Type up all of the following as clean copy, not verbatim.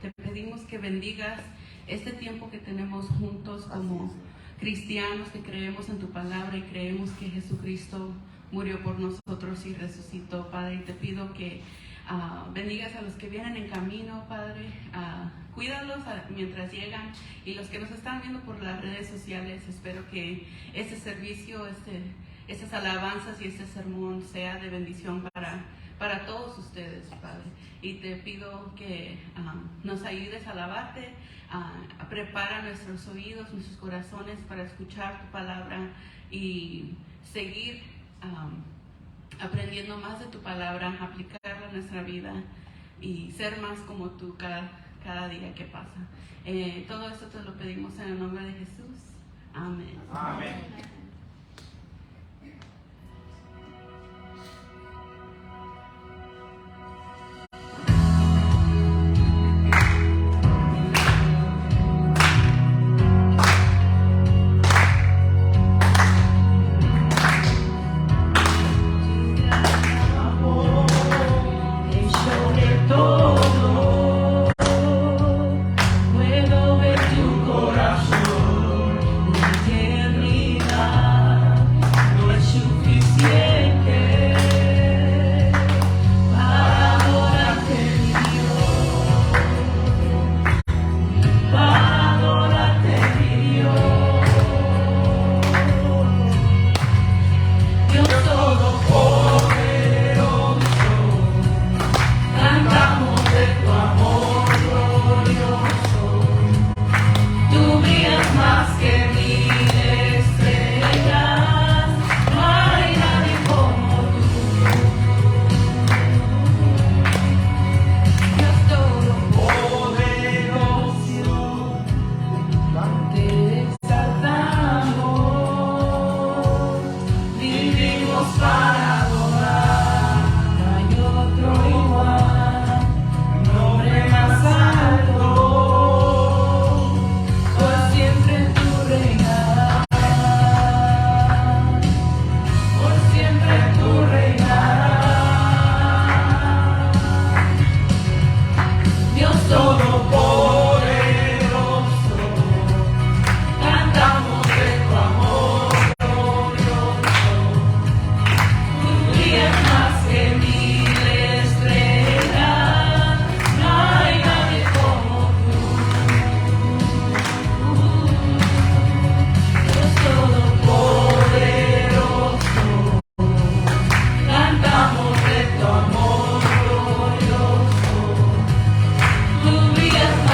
te pedimos que bendigas este tiempo que tenemos juntos como cristianos que creemos en tu palabra y creemos que Jesucristo murió por nosotros y resucitó, Padre. Y te pido que bendigas a los que vienen en camino, Padre. Cuídalos mientras llegan, y los que nos están viendo por las redes sociales, espero que este servicio, estas alabanzas y este sermón sea de bendición para todos ustedes, Padre. Y te pido que nos ayudes a alabarte, prepara nuestros oídos, nuestros corazones para escuchar tu palabra y seguir aprendiendo más de tu palabra, aplicarla a nuestra vida y ser más como tú cada día que pasa. Todo esto te lo pedimos en el nombre de Jesús. Amén. Amén. Tu vida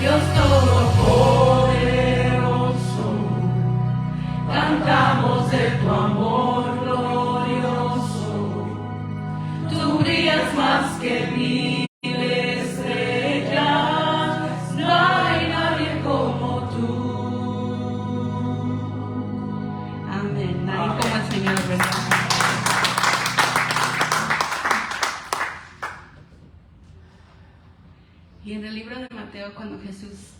Dios Todopoderoso, cantamos de tu amor glorioso. Tú brillas más que mil estrellas, no hay nadie como tú. Amén. Nadie como el Señor, ¿verdad? Y en el libro de Mateo, cuando Jesús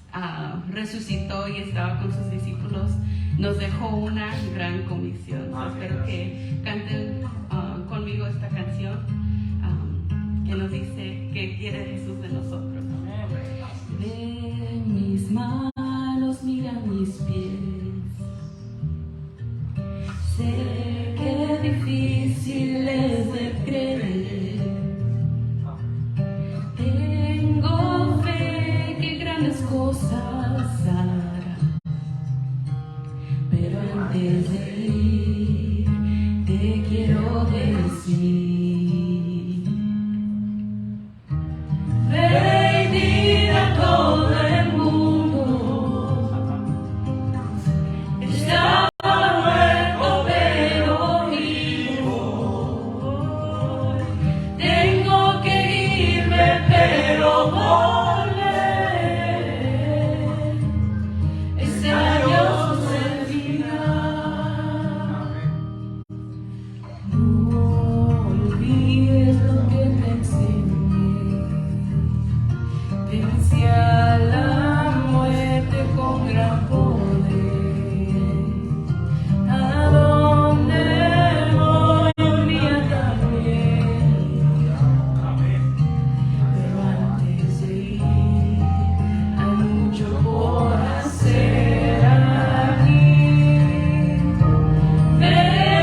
resucitó y estaba con sus discípulos, nos dejó una gran comisión. Espero que canten conmigo esta canción que nos dice qué quiere Jesús de nosotros. Ve mis manos, mira mis pies. Sé que difícil es de creer. Tengo fe que grandes cosas hará, pero antes de ir te quiero decir: ve y dile a todo el mundo, estaba muerto pero vivo. Tengo que irme pero volver. Ese adiós no servirá. No olvides lo que te enseñé. Vencí a la muerte con gran poder. A donde voy un día también. Pero antes de ir hay mucho por hacer aquí. Ve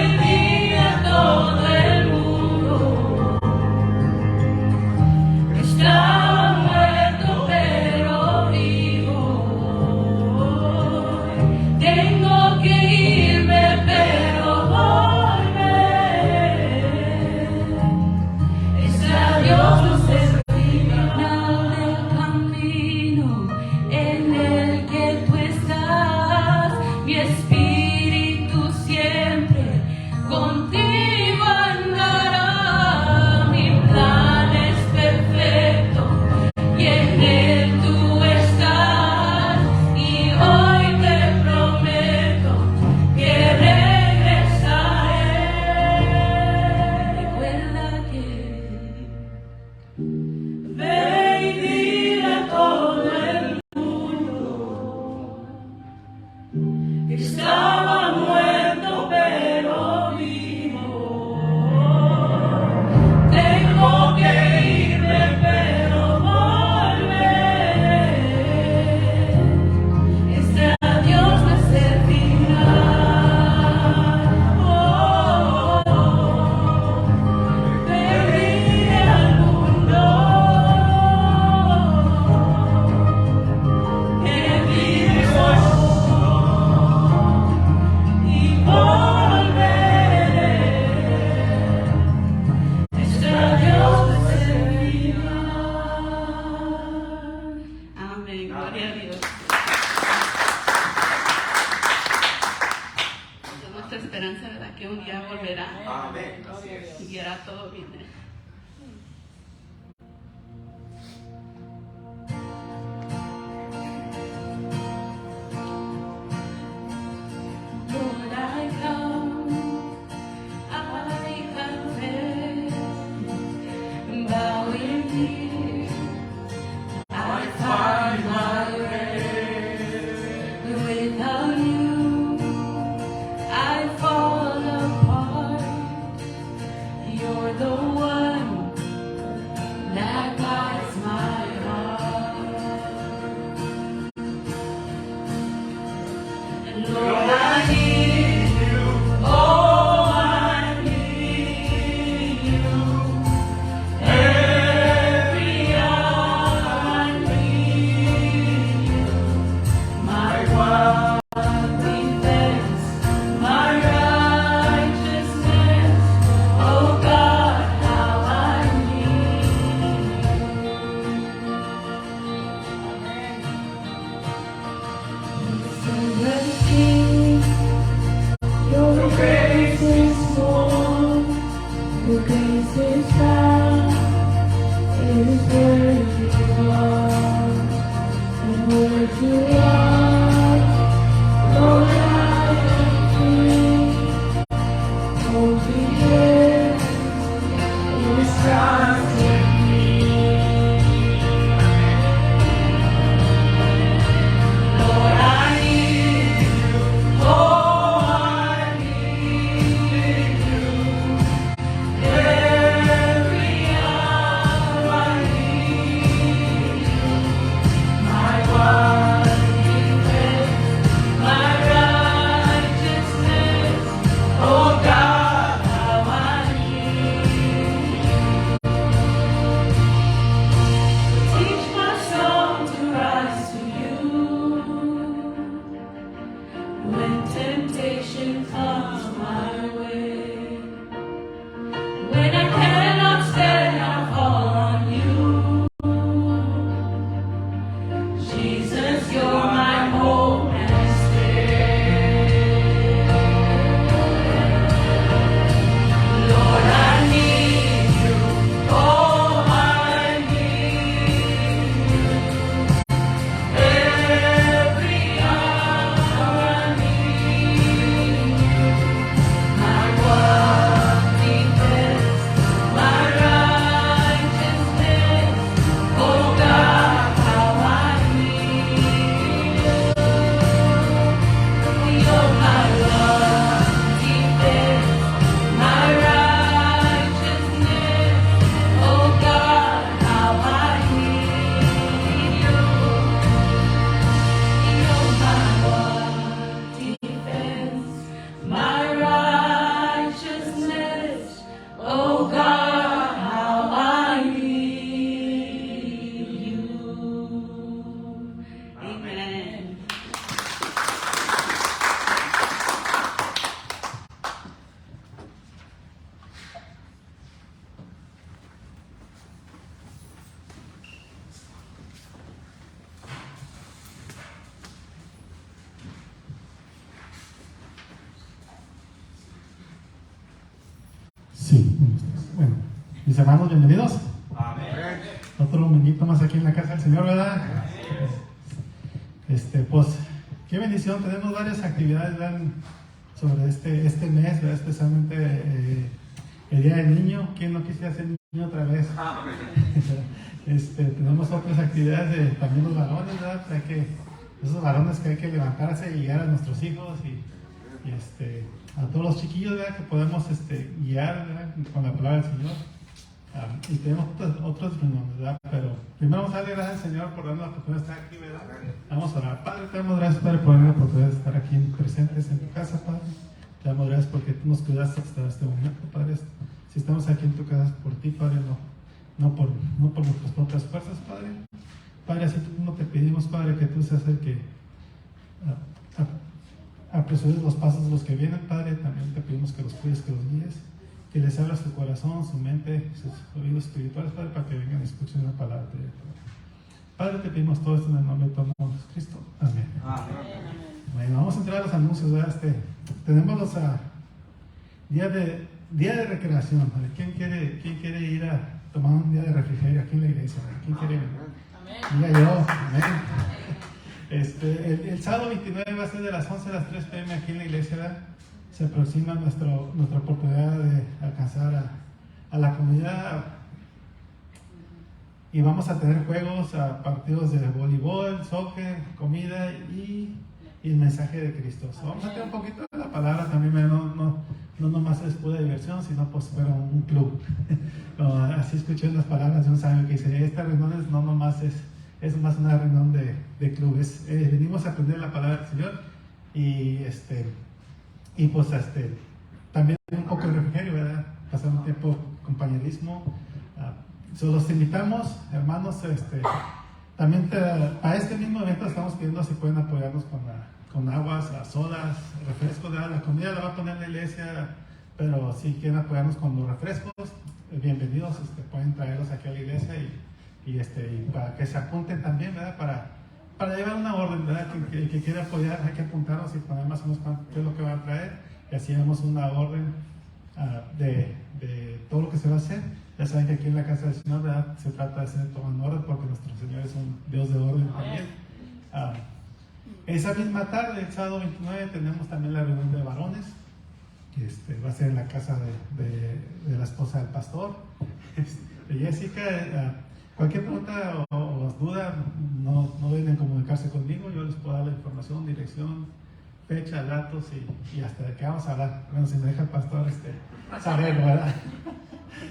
y dile a todo el mundo, estaba muerto pero vivo. Tengo que irme pero volver. Ese adiós no servirá. Final del camino en el que tú estás, mi espíritu siempre contigo andará. Mi plan es perfecto y en él tú estás, y hoy te prometo que regresaré. Recuerda que ve y dile a todo el mundo, estaba muerto pero vivo. Tengo que irme pero volver. Ese adiós no servirá. Ve y dile al mundo que vivo y volveré. Ese adiós no servirá. Amén. Gloria a Dios. Es nuestra esperanza, ¿verdad? Que un día volverá Amén. Así es. y hará todo bien. Lord, I come, I confess, bowing here, I find my rest. Without you, I fall apart. You're the one Bueno, mis hermanos, bienvenidos. Amén. Otro dominguito más aquí en la casa del Señor, ¿verdad? Pues, qué bendición. Tenemos varias actividades, ¿verdad?, sobre este mes, ¿verdad? Especialmente el Día del Niño. ¿Quién no quisiera ser niño otra vez? Tenemos otras actividades también los varones, ¿verdad? Esos varones que hay que levantarse y guiar a nuestros hijos y a todos los chiquillos, ¿verdad?, que podemos guiar, ¿verdad?, con la palabra del Señor. Y tenemos otros reuniones, ¿verdad? Pero primero vamos a darle gracias al Señor por darnos la oportunidad de estar aquí, ¿verdad? Vamos a orar. Padre, te damos gracias, Padre, por darnos la oportunidad de estar aquí presentes en tu casa, Padre. Te damos gracias porque tú nos cuidaste hasta este momento, Padre. Si estamos aquí en tu casa es por ti, Padre, no por nuestras propias fuerzas, Padre. Padre, así no te pedimos, Padre, que tú seas el que apresures los pasos de los que vienen, Padre. También te pedimos que los cuides, que los guíes, que les abras su corazón, su mente, sus oídos espirituales, Padre, para que vengan y escuchen la palabra de Dios. Padre, te pedimos todo esto en el nombre de tu amor, Jesucristo. Amén. Amén. Bueno, vamos a entrar a los anuncios, ¿verdad? Tenemos los día de recreación, ¿vale? ¿Quién quiere ir a tomar un día de refrigerio aquí en la iglesia? ¿Vale? ¿Quién quiere venir? Diga yo, amén. El sábado 29 va a ser de las 11 a las 3 p.m. aquí en la iglesia, ¿verdad? Se aproxima nuestra oportunidad de alcanzar a la comunidad y vamos a tener juegos, partidos de voleibol, soccer, comida y el mensaje de Cristo. Vamos a tener un poquito de la palabra también, no nomás es pura diversión, sino pues fuera un club. Así escuché unas palabras de un sabio que dice, esta reunión no nomás es más una reunión de clubes. Venimos a aprender la palabra del Señor y pues también un poco de refrigerio, ¿verdad? Pasar un tiempo compañerismo. Los invitamos, hermanos, también para este mismo evento estamos pidiendo si pueden apoyarnos con aguas, sodas, refrescos, ¿verdad? La comida la va a poner la iglesia, pero si quieren apoyarnos con los refrescos, bienvenidos, pueden traerlos aquí a la iglesia y para que se apunten también, ¿verdad? para llevar una orden, ¿verdad? Que quiera apoyar, hay que apuntarnos y poner más o menos qué es lo que van a traer, y así damos una orden de todo lo que se va a hacer. Ya saben que aquí en la casa del Señor, ¿verdad?, se trata de ser tomando orden, porque nuestro Señor es un Dios de orden también. Esa misma tarde, el sábado 29, tenemos también la reunión de varones, que va a ser en la casa de la esposa del pastor, de Jessica. Cualquier pregunta o duda, no deben comunicarse conmigo. Yo les puedo dar la información, dirección, fecha, datos y hasta de qué vamos a hablar. Bueno, si me deja el pastor saber, ¿verdad?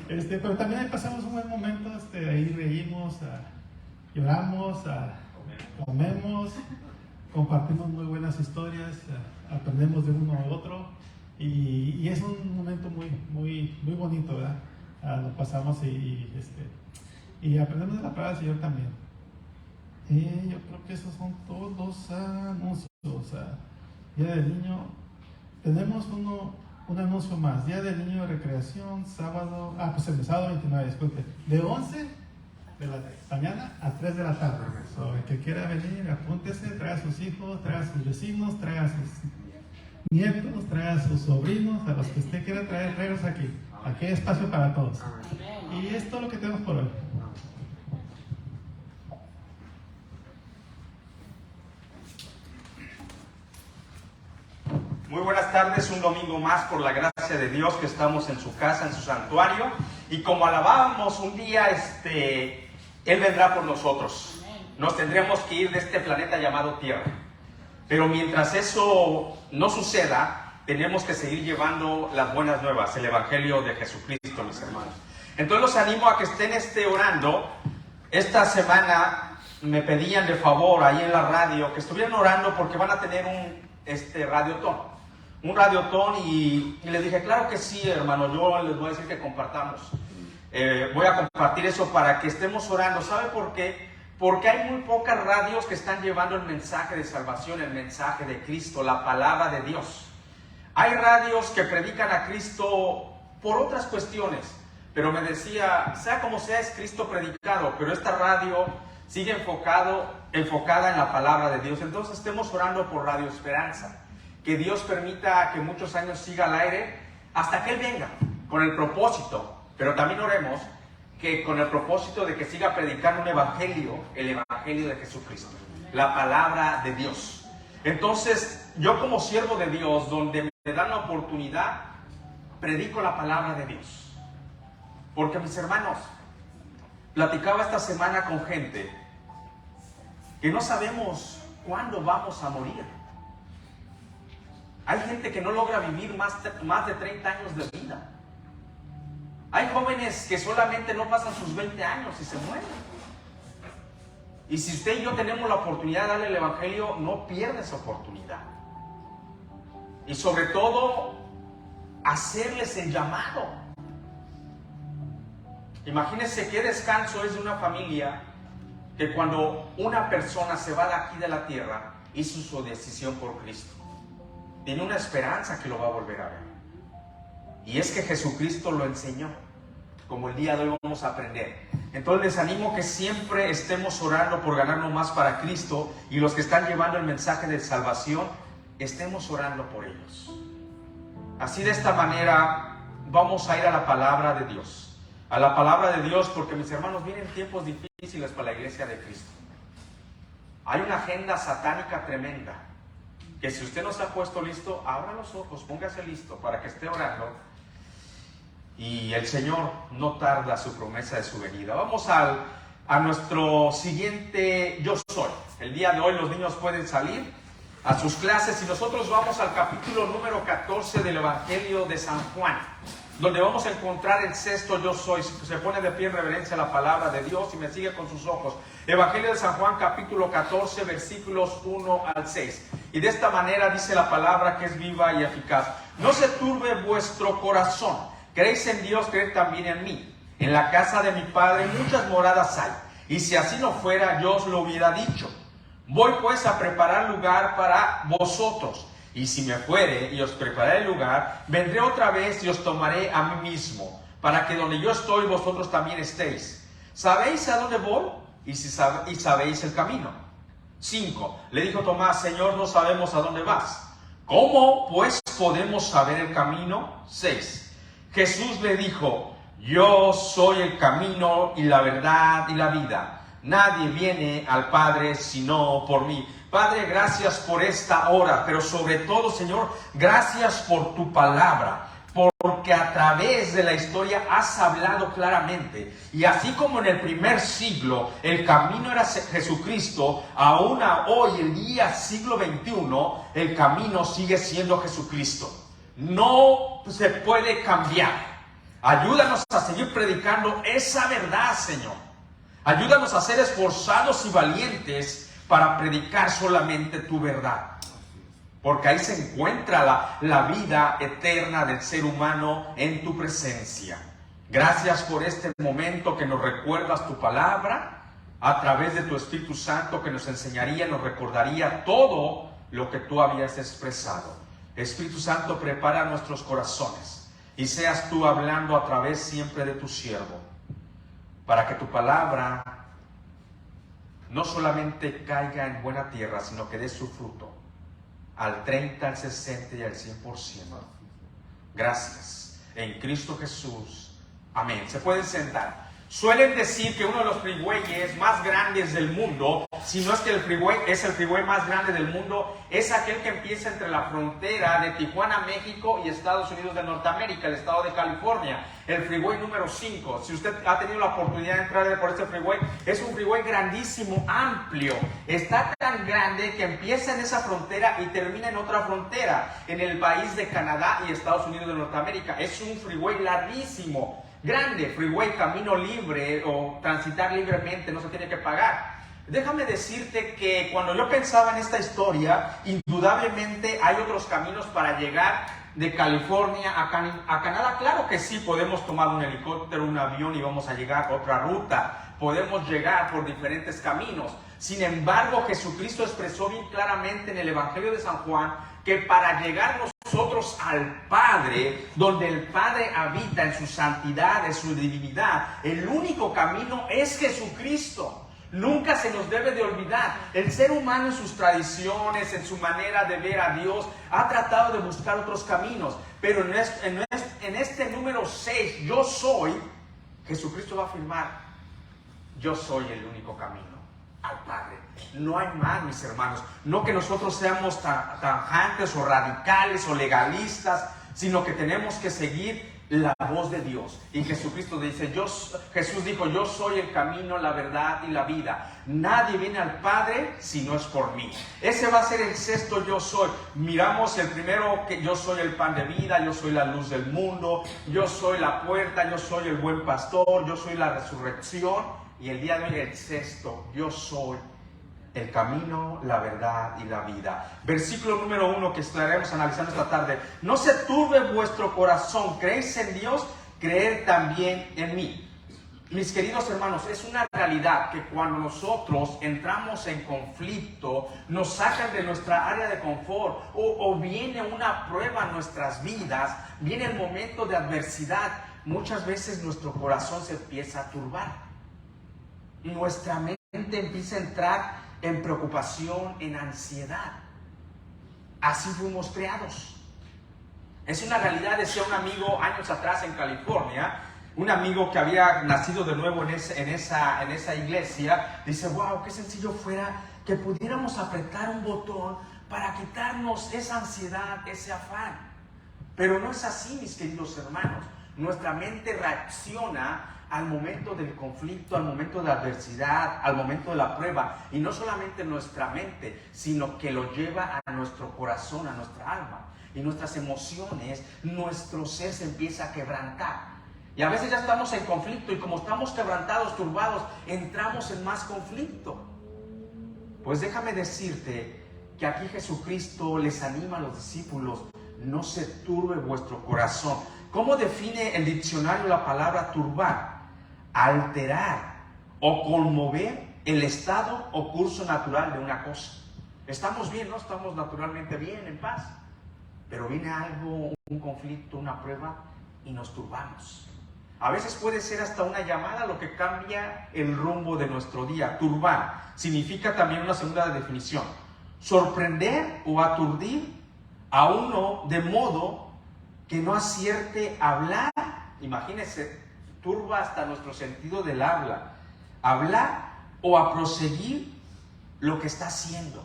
Pero también ahí pasamos un buen momento, ahí reímos, lloramos, comemos, compartimos muy buenas historias, aprendemos de uno a otro, y es un momento muy bonito, ¿verdad? Lo pasamos y aprendemos de la palabra del Señor también. Yo creo que esos son todos los anuncios. Día del Niño, tenemos un anuncio más. Día del Niño de recreación, sábado, pues el sábado 29, disculpe, de 11 de la mañana a 3 de la tarde. El que quiera venir, apúntese, traiga a sus hijos, traiga a sus vecinos, traiga a sus nietos, traiga a sus sobrinos, a los que usted quiera traer, tráigalos aquí. Aquí hay espacio para todos. Y es todo lo que tenemos por hoy. Muy buenas tardes, un domingo más por la gracia de Dios que estamos en su casa, en su santuario, y como alabábamos un día, Él vendrá por nosotros. Nos tendremos que ir de este planeta llamado Tierra, pero mientras eso no suceda, tenemos que seguir llevando las buenas nuevas, el Evangelio de Jesucristo, mis hermanos. Entonces los animo a que estén orando. Esta semana me pedían de favor ahí en la radio que estuvieran orando porque van a tener un radiotón, y les dije, claro que sí, hermano, yo les voy a decir que compartamos. Voy a compartir eso para que estemos orando. ¿Sabe por qué? Porque hay muy pocas radios que están llevando el mensaje de salvación, el mensaje de Cristo, la palabra de Dios. Hay radios que predican a Cristo por otras cuestiones, pero me decía, sea como sea, es Cristo predicado, pero esta radio sigue enfocada en la palabra de Dios. Entonces estemos orando por Radio Esperanza, que Dios permita que muchos años siga al aire hasta que Él venga, con el propósito, pero también oremos que con el propósito de que siga predicando un evangelio, el evangelio de Jesucristo, la palabra de Dios. Entonces, yo como siervo de Dios, donde me dan la oportunidad, predico la palabra de Dios. Porque, mis hermanos, platicaba esta semana con gente que no sabemos cuándo vamos a morir. Hay gente que no logra vivir más de 30 años de vida. Hay jóvenes que solamente no pasan sus 20 años y se mueren. Y si usted y yo tenemos la oportunidad de darle el evangelio, no pierda esa oportunidad. Y sobre todo, hacerles el llamado. Imagínense qué descanso es de una familia que cuando una persona se va de aquí de la tierra, hizo su decisión por Cristo. Tiene una esperanza que lo va a volver a ver. Y es que Jesucristo lo enseñó, como el día de hoy vamos a aprender. Entonces les animo que siempre estemos orando por ganarnos más para Cristo, y los que están llevando el mensaje de salvación, estemos orando por ellos. Así, de esta manera vamos a ir a la palabra de Dios. A la palabra de Dios, porque, mis hermanos, vienen tiempos difíciles para la iglesia de Cristo. Hay una agenda satánica tremenda, que si usted no se ha puesto listo, abra los ojos, póngase listo para que esté orando, y el Señor no tarda su promesa de su venida. Vamos a nuestro siguiente Yo Soy. El día de hoy los niños pueden salir a sus clases y nosotros vamos al capítulo número 14 del Evangelio de San Juan, donde vamos a encontrar el sexto Yo Soy. Se pone de pie en reverencia a la palabra de Dios y me sigue con sus ojos. Evangelio de San Juan, capítulo 14, versículos 1 al 6. Y de esta manera dice la palabra, que es viva y eficaz: no se turbe vuestro corazón. Creéis en Dios, creed también en mí. En la casa de mi Padre muchas moradas hay, y si así no fuera, yo os lo hubiera dicho. Voy pues a preparar lugar para vosotros. Y si me fuere y os prepararé el lugar, vendré otra vez y os tomaré a mí mismo, para que donde yo estoy, vosotros también estéis. ¿Sabéis a dónde voy? Y sabéis el camino. 5. Le dijo Tomás: Señor, no sabemos a dónde vas. ¿Cómo pues podemos saber el camino? 6. Jesús le dijo: yo soy el camino y la verdad y la vida. Nadie viene al Padre sino por mí. Padre, gracias por esta hora, pero sobre todo, Señor, gracias por tu palabra, porque a través de la historia has hablado claramente. Y así como en el primer siglo el camino era Jesucristo, aún hoy, el día siglo XXI, el camino sigue siendo Jesucristo. No se puede cambiar. Ayúdanos a seguir predicando esa verdad, Señor. Ayúdanos a ser esforzados y valientes para predicar solamente tu verdad. Porque ahí se encuentra la vida eterna del ser humano en tu presencia. Gracias por este momento que nos recuerdas tu palabra a través de tu Espíritu Santo, que nos enseñaría, nos recordaría todo lo que tú habías expresado. Espíritu Santo, prepara nuestros corazones y seas tú hablando a través siempre de tu siervo, para que tu palabra no solamente caiga en buena tierra, sino que dé su fruto al 30, al 60 y al 100%. Gracias. En Cristo Jesús. Amén. Se pueden sentar. Suelen decir que uno de los freeways más grandes del mundo, si no es que el freeway es el freeway más grande del mundo, es aquel que empieza entre la frontera de Tijuana, México y Estados Unidos de Norteamérica, el estado de California, el freeway número 5. Si usted ha tenido la oportunidad de entrar por este freeway, es un freeway grandísimo, amplio. Está tan grande que empieza en esa frontera y termina en otra frontera, en el país de Canadá y Estados Unidos de Norteamérica. Es un freeway larguísimo. Grande, freeway, camino libre o transitar libremente, no se tiene que pagar. Déjame decirte que cuando yo pensaba en esta historia, indudablemente hay otros caminos para llegar de California a Canadá. Claro que sí, podemos tomar un helicóptero, un avión y vamos a llegar a otra ruta. Podemos llegar por diferentes caminos. Sin embargo, Jesucristo expresó bien claramente en el Evangelio de San Juan que para llegar nosotros al Padre, donde el Padre habita en su santidad, en su divinidad, el único camino es Jesucristo. Nunca se nos debe de olvidar. El ser humano en sus tradiciones, en su manera de ver a Dios, ha tratado de buscar otros caminos. Pero en este número 6, yo soy, Jesucristo va a afirmar: yo soy el único camino al Padre. No hay más, mis hermanos. No que nosotros seamos tajantes o radicales o legalistas, sino que tenemos que seguir la voz de Dios. Y Jesucristo dice, Jesús dijo: yo soy el camino, la verdad y la vida. Nadie viene al Padre si no es por mí. Ese va a ser el 6 yo soy. Miramos el primero, que yo soy el pan de vida, yo soy la luz del mundo, yo soy la puerta, yo soy el buen pastor, yo soy la resurrección. Y el día de hoy el 6, yo soy el camino, la verdad y la vida. Versículo número 1 que estaremos analizando esta tarde. No se turbe vuestro corazón. ¿Creéis en Dios? Creed también en mí. Mis queridos hermanos, es una realidad que cuando nosotros entramos en conflicto, nos sacan de nuestra área de confort, o viene una prueba en nuestras vidas, viene el momento de adversidad, muchas veces nuestro corazón se empieza a turbar. Nuestra mente empieza a entrar en preocupación, en ansiedad. Así fuimos creados. Es una realidad. Decía un amigo años atrás en California, un amigo que había nacido de nuevo en esa iglesia, dice: wow, qué sencillo fuera que pudiéramos apretar un botón para quitarnos esa ansiedad, ese afán. Pero no es así, mis queridos hermanos. Nuestra mente reacciona al momento del conflicto, al momento de la adversidad, al momento de la prueba. Y no solamente nuestra mente, sino que lo lleva a nuestro corazón, a nuestra alma. Y nuestras emociones, nuestro ser se empieza a quebrantar. Y a veces ya estamos en conflicto, y como estamos quebrantados, turbados, entramos en más conflicto. Pues déjame decirte que aquí Jesucristo les anima a los discípulos: no se turbe vuestro corazón. ¿Cómo define el diccionario la palabra turbar? Alterar o conmover el estado o curso natural de una cosa. Estamos bien, ¿no? Estamos naturalmente bien, en paz. Pero viene algo, un conflicto, una prueba, y nos turbamos. A veces puede ser hasta una llamada lo que cambia el rumbo de nuestro día. Turbar significa también una segunda definición: sorprender o aturdir a uno de modo que no acierte a hablar. Imagínense, turba hasta nuestro sentido del habla. Hablar o a proseguir lo que está haciendo.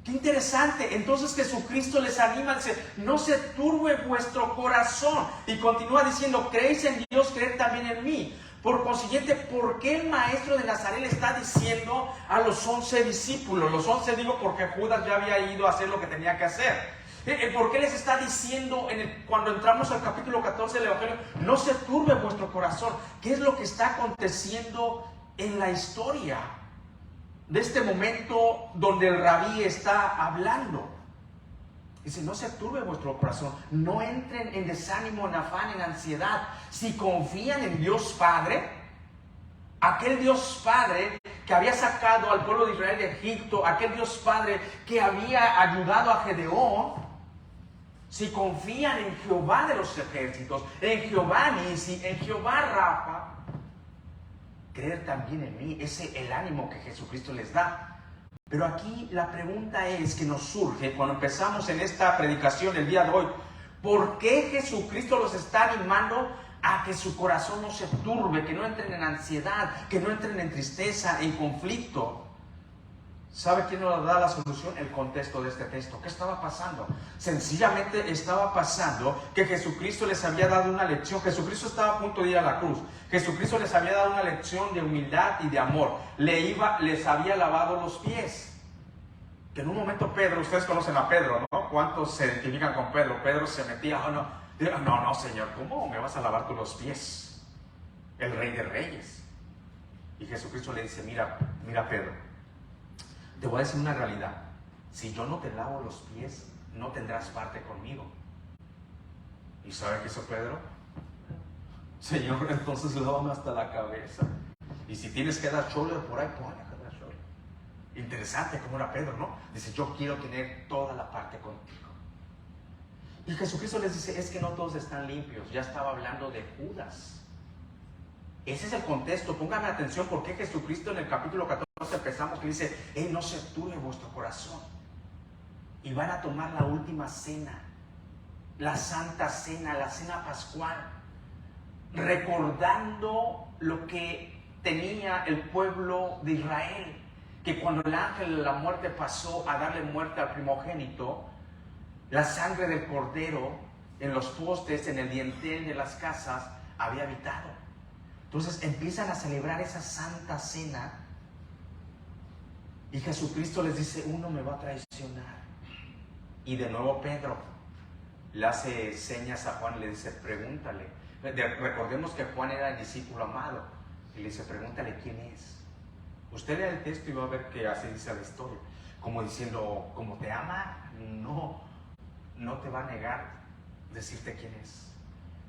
¡Qué interesante! Entonces Jesucristo les anima, dice, no se turbe vuestro corazón. Y continúa diciendo, creéis en Dios, creed también en mí. Por consiguiente, ¿por qué el maestro de Nazaret le está diciendo a los 11 discípulos? Los 11 digo porque Judas ya había ido a hacer lo que tenía que hacer. ¿Por qué les está diciendo cuando entramos al capítulo 14 del Evangelio, no se turbe vuestro corazón? ¿Qué es lo que está aconteciendo en la historia de este momento donde el rabí está hablando? Dice, no se turbe vuestro corazón, no entren en desánimo, en afán, en ansiedad. Si confían en Dios Padre, aquel Dios Padre que había sacado al pueblo de Israel de Egipto, aquel Dios Padre que había ayudado a Gedeón, si confían en Jehová de los ejércitos, en Jehová Nisi, en Jehová Rafa, creer también en mí. Ese es el ánimo que Jesucristo les da. Pero aquí la pregunta es que nos surge cuando empezamos en esta predicación el día de hoy: ¿por qué Jesucristo los está animando a que su corazón no se turbe, que no entren en ansiedad, que no entren en tristeza, en conflicto? ¿Sabe quién nos da la solución? El contexto de este texto. ¿Qué estaba pasando? Sencillamente estaba pasando que Jesucristo les había dado una lección. Jesucristo estaba a punto de ir a la cruz. Jesucristo les había dado una lección de humildad y de amor. Les había lavado los pies. Que en un momento Pedro, ustedes conocen a Pedro, ¿no? ¿Cuántos se identifican con Pedro? Pedro se metía, no, Señor, ¿cómo me vas a lavar tú los pies? El Rey de Reyes. Y Jesucristo le dice, mira Pedro, te voy a decir una realidad. Si yo no te lavo los pies, no tendrás parte conmigo. ¿Y sabe qué hizo Pedro? Señor, entonces lávame hasta la cabeza. Y si tienes que dar shoulder por ahí, ponle a dar shoulder. Interesante cómo era Pedro, ¿no? Dice, yo quiero tener toda la parte contigo. Y Jesucristo les dice, es que no todos están limpios. Ya estaba hablando de Judas. Ese es el contexto. Póngame atención porque Jesucristo en el capítulo 14 empezamos que dice, no se turbe vuestro corazón. Y van a tomar la última cena, la santa cena, la cena pascual, recordando lo que tenía el pueblo de Israel, que cuando el ángel de la muerte pasó a darle muerte al primogénito, la sangre del cordero en los postes, en el dintel de las casas, había habitado. Entonces empiezan a celebrar esa santa cena y Jesucristo les dice, uno me va a traicionar. Y de nuevo Pedro le hace señas a Juan y le dice, pregúntale. Recordemos que Juan era el discípulo amado. Y le dice, pregúntale quién es. Usted lea el texto y va a ver que así dice la historia. Como diciendo, como te ama, no te va a negar decirte quién es.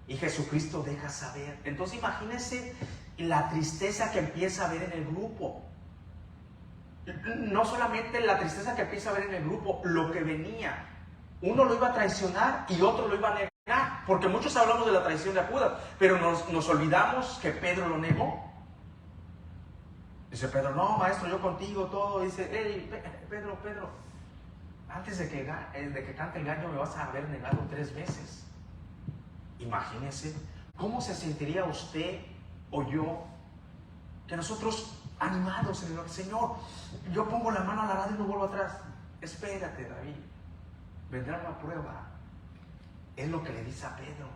Y Jesucristo deja saber. Entonces imagínense la tristeza que empieza a haber en el grupo. No solamente la tristeza que empieza a haber en el grupo, lo que venía. Uno lo iba a traicionar y otro lo iba a negar. Porque muchos hablamos de la traición de Judas, pero nos olvidamos que Pedro lo negó. Dice Pedro, no, maestro, yo contigo todo. Dice, hey, Pedro, antes de que cante el gallo me vas a haber negado 3 veces. Imagínense, ¿cómo se sentiría usted o yo que nosotros animados en el Señor, yo pongo la mano al arado y no vuelvo atrás? Espérate, David, vendrá una prueba. Es lo que le dice a Pedro.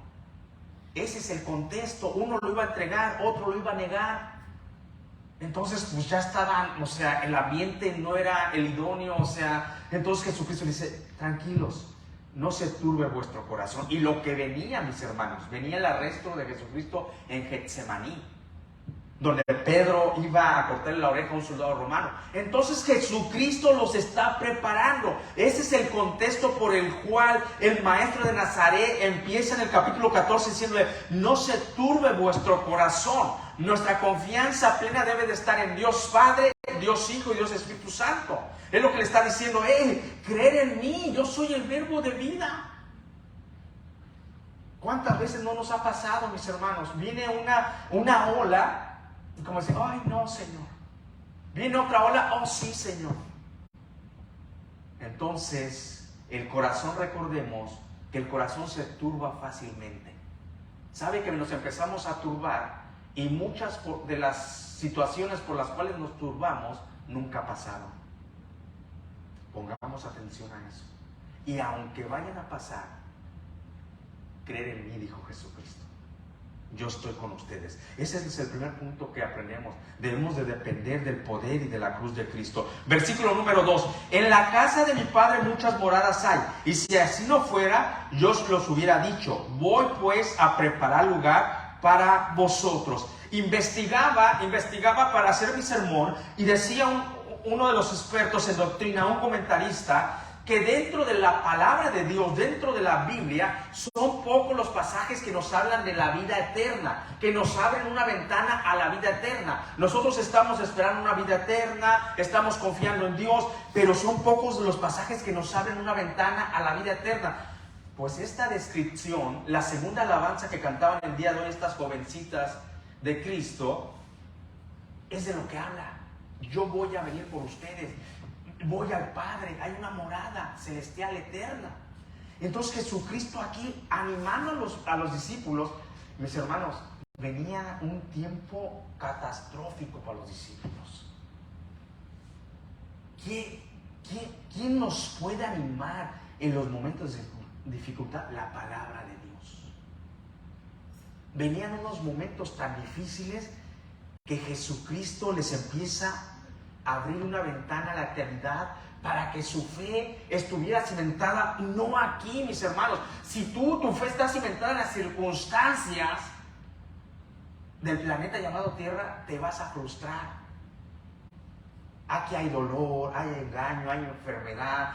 Ese es el contexto. Uno lo iba a entregar, otro lo iba a negar. Entonces pues ya estaban, el ambiente no era el idóneo, entonces Jesucristo le dice, tranquilos, no se turbe vuestro corazón. Y lo que venía, mis hermanos, venía el arresto de Jesucristo en Getsemaní, donde Pedro iba a cortarle la oreja a un soldado romano. Entonces Jesucristo los está preparando. Ese es el contexto por el cual el maestro de Nazaret empieza en el capítulo 14 diciéndole, no se turbe vuestro corazón. Nuestra confianza plena debe de estar en Dios Padre, Dios Hijo y Dios Espíritu Santo. Es lo que le está diciendo, creer en mí, yo soy el verbo de vida. ¿Cuántas veces no nos ha pasado, mis hermanos? Viene una ola y como dice, ay no, Señor. Viene otra ola, oh sí, Señor. Entonces, el corazón, recordemos que el corazón se turba fácilmente. ¿Sabe que nos empezamos a turbar? Y muchas de las situaciones por las cuales nos turbamos nunca pasaron. Pongamos atención a eso. Y aunque vayan a pasar, creer en mí, dijo Jesucristo. Yo estoy con ustedes. Ese es el primer punto que aprendemos. Debemos de depender del poder y de la cruz de Cristo. Versículo número 2. En la casa de mi Padre muchas moradas hay. Y si así no fuera, yo os los hubiera dicho. Voy pues a preparar lugar para vosotros. Investigaba para hacer mi sermón. Y decía uno de los expertos en doctrina, un comentarista, que dentro de la palabra de Dios, dentro de la Biblia, son pocos los pasajes que nos hablan de la vida eterna, que nos abren una ventana a la vida eterna. Nosotros estamos esperando una vida eterna, estamos confiando en Dios, pero son pocos los pasajes que nos abren una ventana a la vida eterna. Pues esta descripción, la segunda alabanza que cantaban el día de hoy estas jovencitas de Cristo, es de lo que habla. Yo voy a venir por ustedes. Voy al Padre, hay una morada celestial eterna. Entonces Jesucristo aquí animando a los discípulos, mis hermanos, venía un tiempo catastrófico para los discípulos. ¿Quién nos puede animar en los momentos de dificultad? La palabra de Dios. Venían unos momentos tan difíciles que Jesucristo les empieza a abrir una ventana a la eternidad para que su fe estuviera cimentada, no aquí, mis hermanos. Si tu fe está cimentada en las circunstancias del planeta llamado Tierra, te vas a frustrar. Aquí hay dolor, hay engaño, hay enfermedad,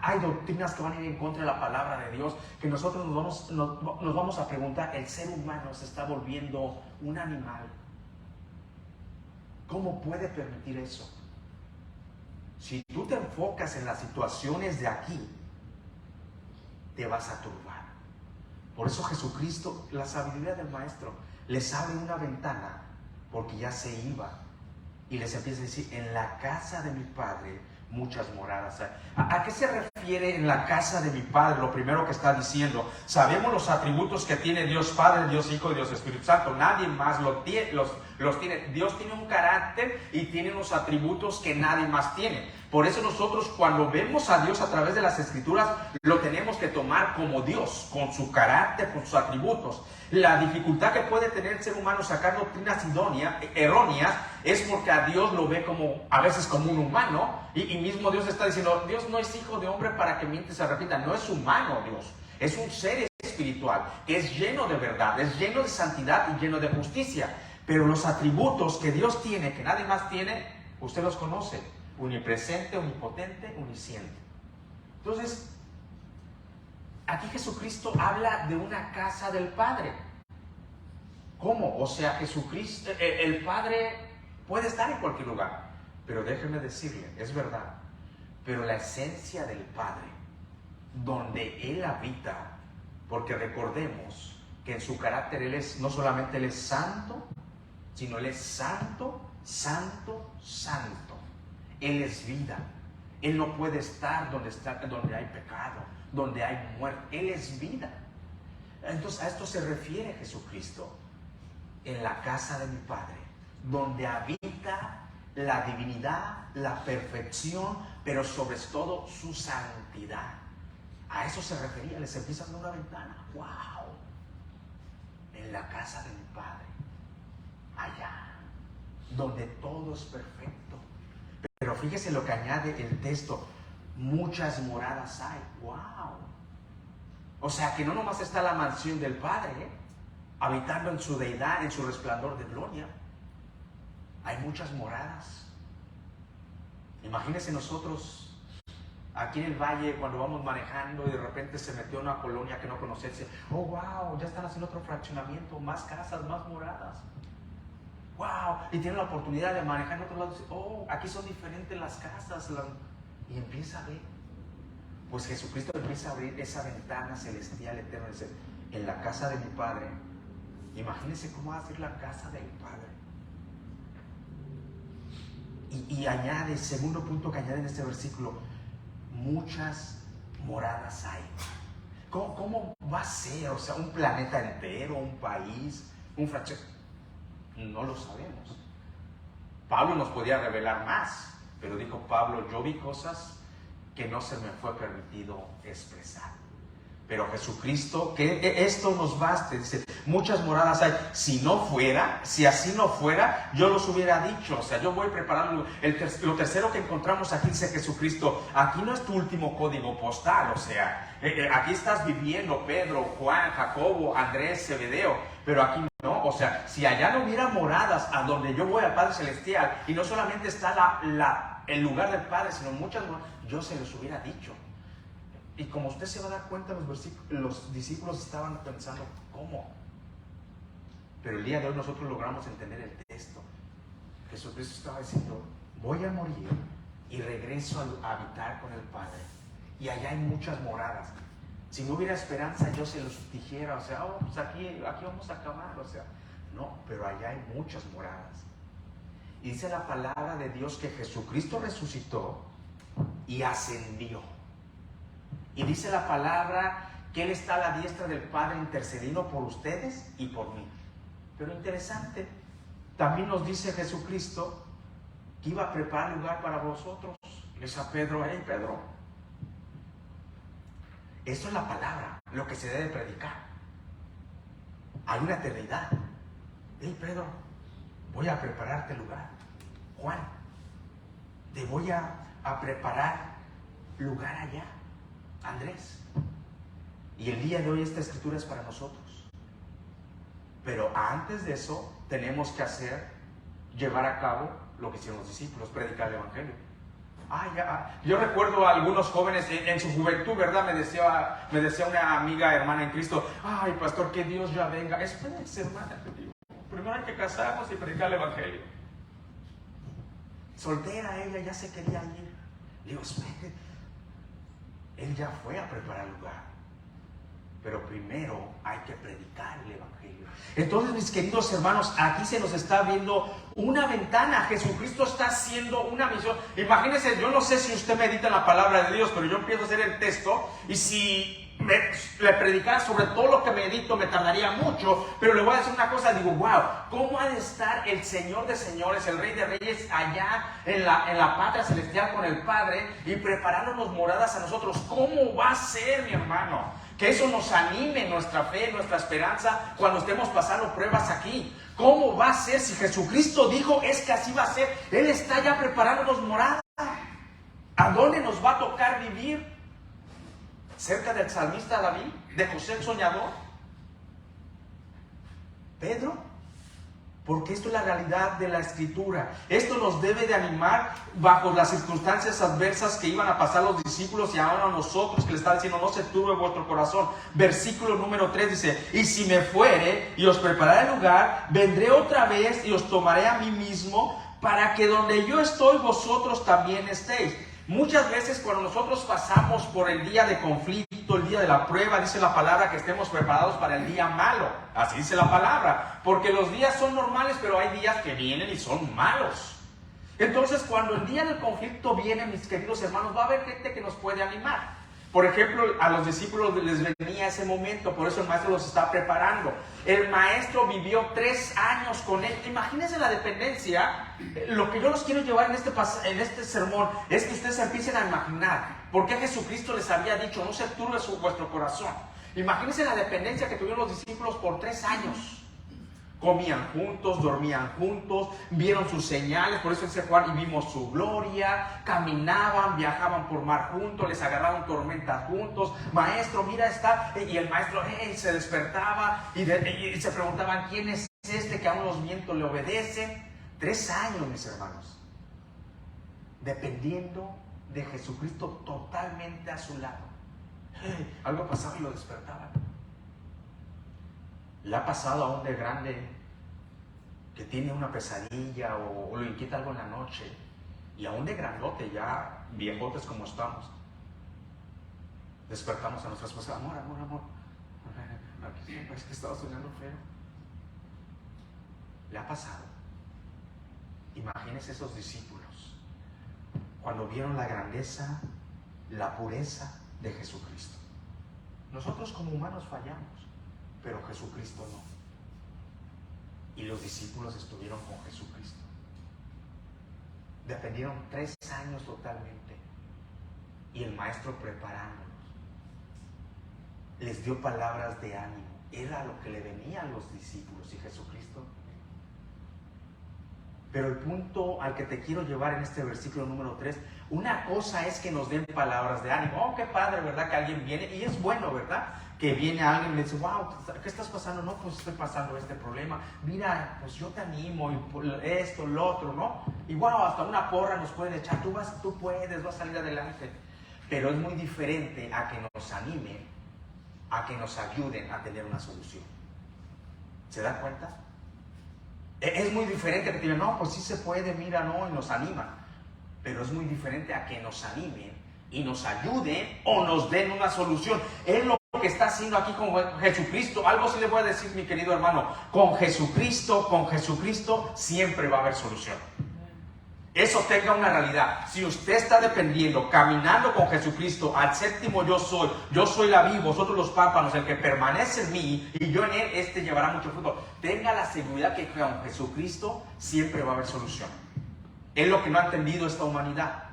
hay doctrinas que van a ir en contra de la palabra de Dios, que nosotros nos vamos a preguntar, ¿el ser humano se está volviendo un animal? ¿Cómo puede permitir eso? Si tú te enfocas en las situaciones de aquí, te vas a turbar. Por eso Jesucristo, la sabiduría del Maestro, les abre una ventana porque ya se iba y les empieza a decir, en la casa de mi Padre muchas moradas hay. ¿A qué se refiere en la casa de mi Padre? Lo primero que está diciendo, sabemos los atributos que tiene Dios Padre, Dios Hijo y Dios Espíritu Santo. Nadie más los tiene. Dios tiene un carácter y tiene unos atributos que nadie más tiene. Por eso nosotros cuando vemos a Dios a través de las Escrituras, lo tenemos que tomar como Dios, con su carácter, con sus atributos. La dificultad que puede tener el ser humano sacar doctrinas erróneas es porque a Dios lo ve a veces como un humano, y mismo Dios está diciendo, Dios no es hijo de hombre para que miente y se arrepienta. No es humano Dios, es un ser espiritual que es lleno de verdad, es lleno de santidad y lleno de justicia. Pero los atributos que Dios tiene, que nadie más tiene, usted los conoce: omnipresente, omnipotente, omnisciente. Entonces, aquí Jesucristo habla de una casa del Padre. ¿Cómo? O sea, Jesucristo, el Padre puede estar en cualquier lugar, pero déjeme decirle, es verdad, pero la esencia del Padre, donde Él habita, porque recordemos que en su carácter no solamente Él es santo, sino Él es santo, santo, santo. Él es vida. Él no puede estar donde hay pecado, donde hay muerte. Él es vida. Entonces a esto se refiere Jesucristo. En la casa de mi Padre, donde habita la divinidad, la perfección, pero sobre todo su santidad. A eso se refería. Les empieza a dar una ventana. ¡Wow! En la casa de mi Padre, allá, donde todo es perfecto. Pero fíjese lo que añade el texto: muchas moradas hay. ¡Wow! O sea que no nomás está la mansión del Padre, habitando en su deidad, en su resplandor de gloria. Hay muchas moradas. Imagínense nosotros aquí en el valle, cuando vamos manejando y de repente se metió una colonia que no conocemos. Oh, wow, ya están haciendo otro fraccionamiento, más casas, más moradas. Wow, y tienen la oportunidad de manejar en otro lado. Oh, aquí son diferentes las casas. Y empieza a ver. Pues Jesucristo empieza a abrir esa ventana celestial eterna. Dice, en la casa de mi Padre. Imagínense cómo va a ser la casa del Padre. Y añade, segundo punto que añade en este versículo, muchas moradas hay. ¿Cómo va a ser? O sea, un planeta entero, un país, un francés. No lo sabemos. Pablo nos podía revelar más, pero dijo Pablo, yo vi cosas que no se me fue permitido expresar. Pero Jesucristo, que esto nos baste, dice, muchas moradas hay. Si así no fuera, yo los hubiera dicho. O sea, yo voy preparando. Lo tercero que encontramos aquí dice Jesucristo, aquí no es tu último código postal. O sea, aquí estás viviendo Pedro, Juan, Jacobo, Andrés, Zebedeo, pero aquí no. O sea, si allá no hubiera moradas a donde yo voy al Padre Celestial, y no solamente está el lugar del Padre, sino muchas moradas, yo se los hubiera dicho. Y como usted se va a dar cuenta, los discípulos estaban pensando, ¿cómo? Pero el día de hoy nosotros logramos entender el texto. Jesucristo estaba diciendo, voy a morir y regreso a habitar con el Padre. Y allá hay muchas moradas. Si no hubiera esperanza, yo se los dijera, o sea, pues aquí vamos a acabar, o sea. No, pero allá hay muchas moradas. Y dice la palabra de Dios que Jesucristo resucitó y ascendió. Y dice la palabra que Él está a la diestra del Padre intercediendo por ustedes y por mí. Pero interesante, también nos dice Jesucristo que iba a preparar lugar para vosotros. Le dice a Pedro, hey Pedro, esto es la palabra, lo que se debe predicar. Hay una eternidad. Hey Pedro, voy a prepararte lugar. Juan, te voy a preparar lugar allá. Andrés. Y el día de hoy esta escritura es para nosotros. Pero antes de eso tenemos que llevar a cabo lo que hicieron los discípulos, predicar el Evangelio. Yo recuerdo a algunos jóvenes en su juventud, ¿verdad? Me decía una amiga, hermana en Cristo, ay pastor, que Dios ya venga. Espérense, hermana, te digo. Primero hay que casarnos y predicar el Evangelio. Soltera ella, ya se quería ir. Le digo, espérate. Él ya fue a preparar lugar, pero primero hay que predicar el Evangelio. Entonces, mis queridos hermanos, aquí se nos está viendo una ventana. Jesucristo está haciendo una misión. Imagínense, yo no sé si usted medita en la palabra de Dios, pero yo empiezo a hacer el texto y si le predicara sobre todo lo que medito me tardaría mucho, pero le voy a decir una cosa, digo, wow, ¿cómo ha de estar el Señor de señores, el Rey de reyes allá en la patria celestial con el Padre y preparándonos moradas a nosotros? ¿Cómo va a ser, mi hermano? Que eso nos anime nuestra fe, nuestra esperanza cuando estemos pasando pruebas aquí. ¿Cómo va a ser si Jesucristo dijo es que así va a ser? Él está ya preparándonos morada. ¿A dónde nos va a tocar vivir? ¿Cerca del salmista David? ¿De José el soñador? ¿Pedro? Porque esto es la realidad de la Escritura. Esto nos debe de animar bajo las circunstancias adversas que iban a pasar los discípulos y ahora a nosotros, que le está diciendo, no se turbe vuestro corazón. Versículo número 3 dice, y si me fuere y os prepararé lugar, vendré otra vez y os tomaré a mí mismo, para que donde yo estoy, vosotros también estéis. Muchas veces cuando nosotros pasamos por el día de conflicto, el día de la prueba, dice la palabra que estemos preparados para el día malo. Así dice la palabra. Porque los días son normales, pero hay días que vienen y son malos. Entonces, cuando el día del conflicto viene, mis queridos hermanos, va a haber gente que nos puede animar. Por ejemplo, a los discípulos les venía ese momento, por eso el maestro los está preparando. El maestro vivió 3 años con él. Imagínense la dependencia. Lo que yo los quiero llevar en este sermón es que ustedes empiecen a imaginar por qué Jesucristo les había dicho, no se turbe vuestro corazón. Imagínense la dependencia que tuvieron los discípulos por 3 años. Comían juntos, dormían juntos, vieron sus señales, por eso dice Juan, y vimos su gloria, caminaban, viajaban por mar juntos, les agarraban tormentas juntos. Maestro, mira, está, y el maestro se despertaba y se preguntaban, ¿quién es este que aún los vientos le obedecen? 3 años, mis hermanos, dependiendo de Jesucristo totalmente a su lado. Algo pasaba y lo despertaban. ¿Le ha pasado a un de grande que tiene una pesadilla o lo inquieta algo en la noche? Y aún de grandote, ya viejotes como estamos, despertamos a nuestra esposa, amor, amor, amor, aquí es que estaba soñando feo. ¿Le ha pasado? Imagínense esos discípulos cuando vieron la grandeza, la pureza de Jesucristo. Nosotros como humanos fallamos, pero Jesucristo no. Y los discípulos estuvieron con Jesucristo. Dependieron 3 años totalmente. Y el maestro preparándolos. Les dio palabras de ánimo. Era lo que le venía a los discípulos y Jesucristo. Pero el punto al que te quiero llevar en este versículo número 3, una cosa es que nos den palabras de ánimo. Oh, qué padre, ¿verdad? Que alguien viene, y es bueno, ¿verdad? Que viene alguien y le dice, wow, ¿qué estás pasando? No, pues estoy pasando este problema. Mira, pues yo te animo, y esto, lo otro, ¿no? Y wow, hasta una porra nos pueden echar. Tú puedes, vas a salir adelante. Pero es muy diferente a que nos animen, a que nos ayuden a tener una solución. ¿Se dan cuenta? Es muy diferente a que te digan, no, pues sí se puede, mira, no, y nos animan. Pero es muy diferente a que nos animen y nos ayuden o nos den una solución. Es lo que está haciendo aquí con Jesucristo. Algo sí le voy a decir, mi querido hermano. Con Jesucristo siempre va a haber solución. Eso tenga una realidad. Si usted está dependiendo, caminando con Jesucristo, al séptimo yo soy la vid, vosotros los pámpanos, el que permanece en mí y yo en él, llevará mucho fruto. Tenga la seguridad que con Jesucristo siempre va a haber solución. Es lo que no ha entendido esta humanidad.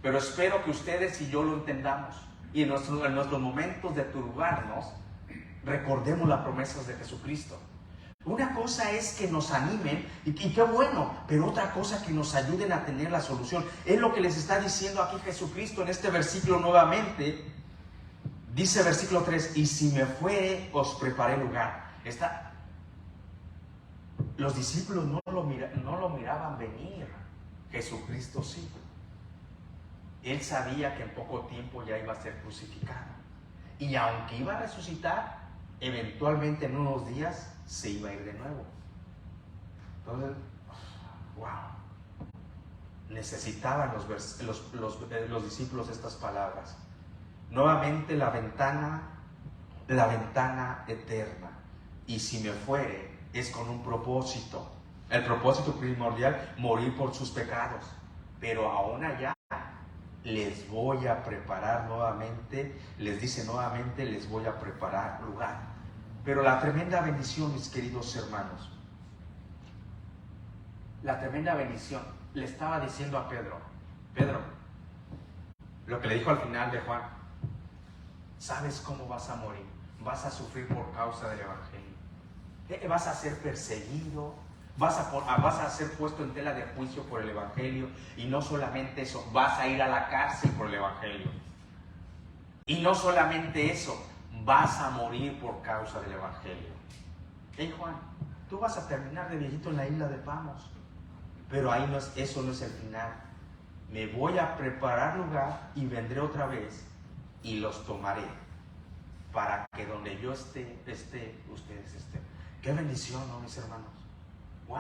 Pero espero que ustedes y yo lo entendamos. Y en nuestros momentos de turbarnos, recordemos las promesas de Jesucristo. Una cosa es que nos animen, y qué bueno, pero otra cosa que nos ayuden a tener la solución. Es lo que les está diciendo aquí Jesucristo en este versículo nuevamente. Dice versículo 3, y si me fuere, os preparé lugar. Los discípulos no lo miraban venir, Jesucristo sí. Él sabía que en poco tiempo ya iba a ser crucificado. Y aunque iba a resucitar, eventualmente en unos días se iba a ir de nuevo. Entonces, wow, necesitaban los discípulos estas palabras. Nuevamente la ventana eterna. Y si me fuere, es con un propósito. El propósito primordial, morir por sus pecados. Pero aún allá les voy a preparar nuevamente, les dice nuevamente, les voy a preparar lugar. Pero la tremenda bendición, mis queridos hermanos, la tremenda bendición, le estaba diciendo a Pedro, lo que le dijo al final de Juan, ¿sabes cómo vas a morir? Vas a sufrir por causa del Evangelio. Vas a ser perseguido, vas a ser puesto en tela de juicio por el Evangelio. Y no solamente eso, vas a ir a la cárcel por el Evangelio. Y no solamente eso, vas a morir por causa del Evangelio. Hey Juan, tú vas a terminar de viejito en la isla de Pamos. Pero eso no es el final. Me voy a preparar lugar y vendré otra vez y los tomaré para que donde yo esté, ustedes estén. Qué bendición, ¿no, mis hermanos? Wow.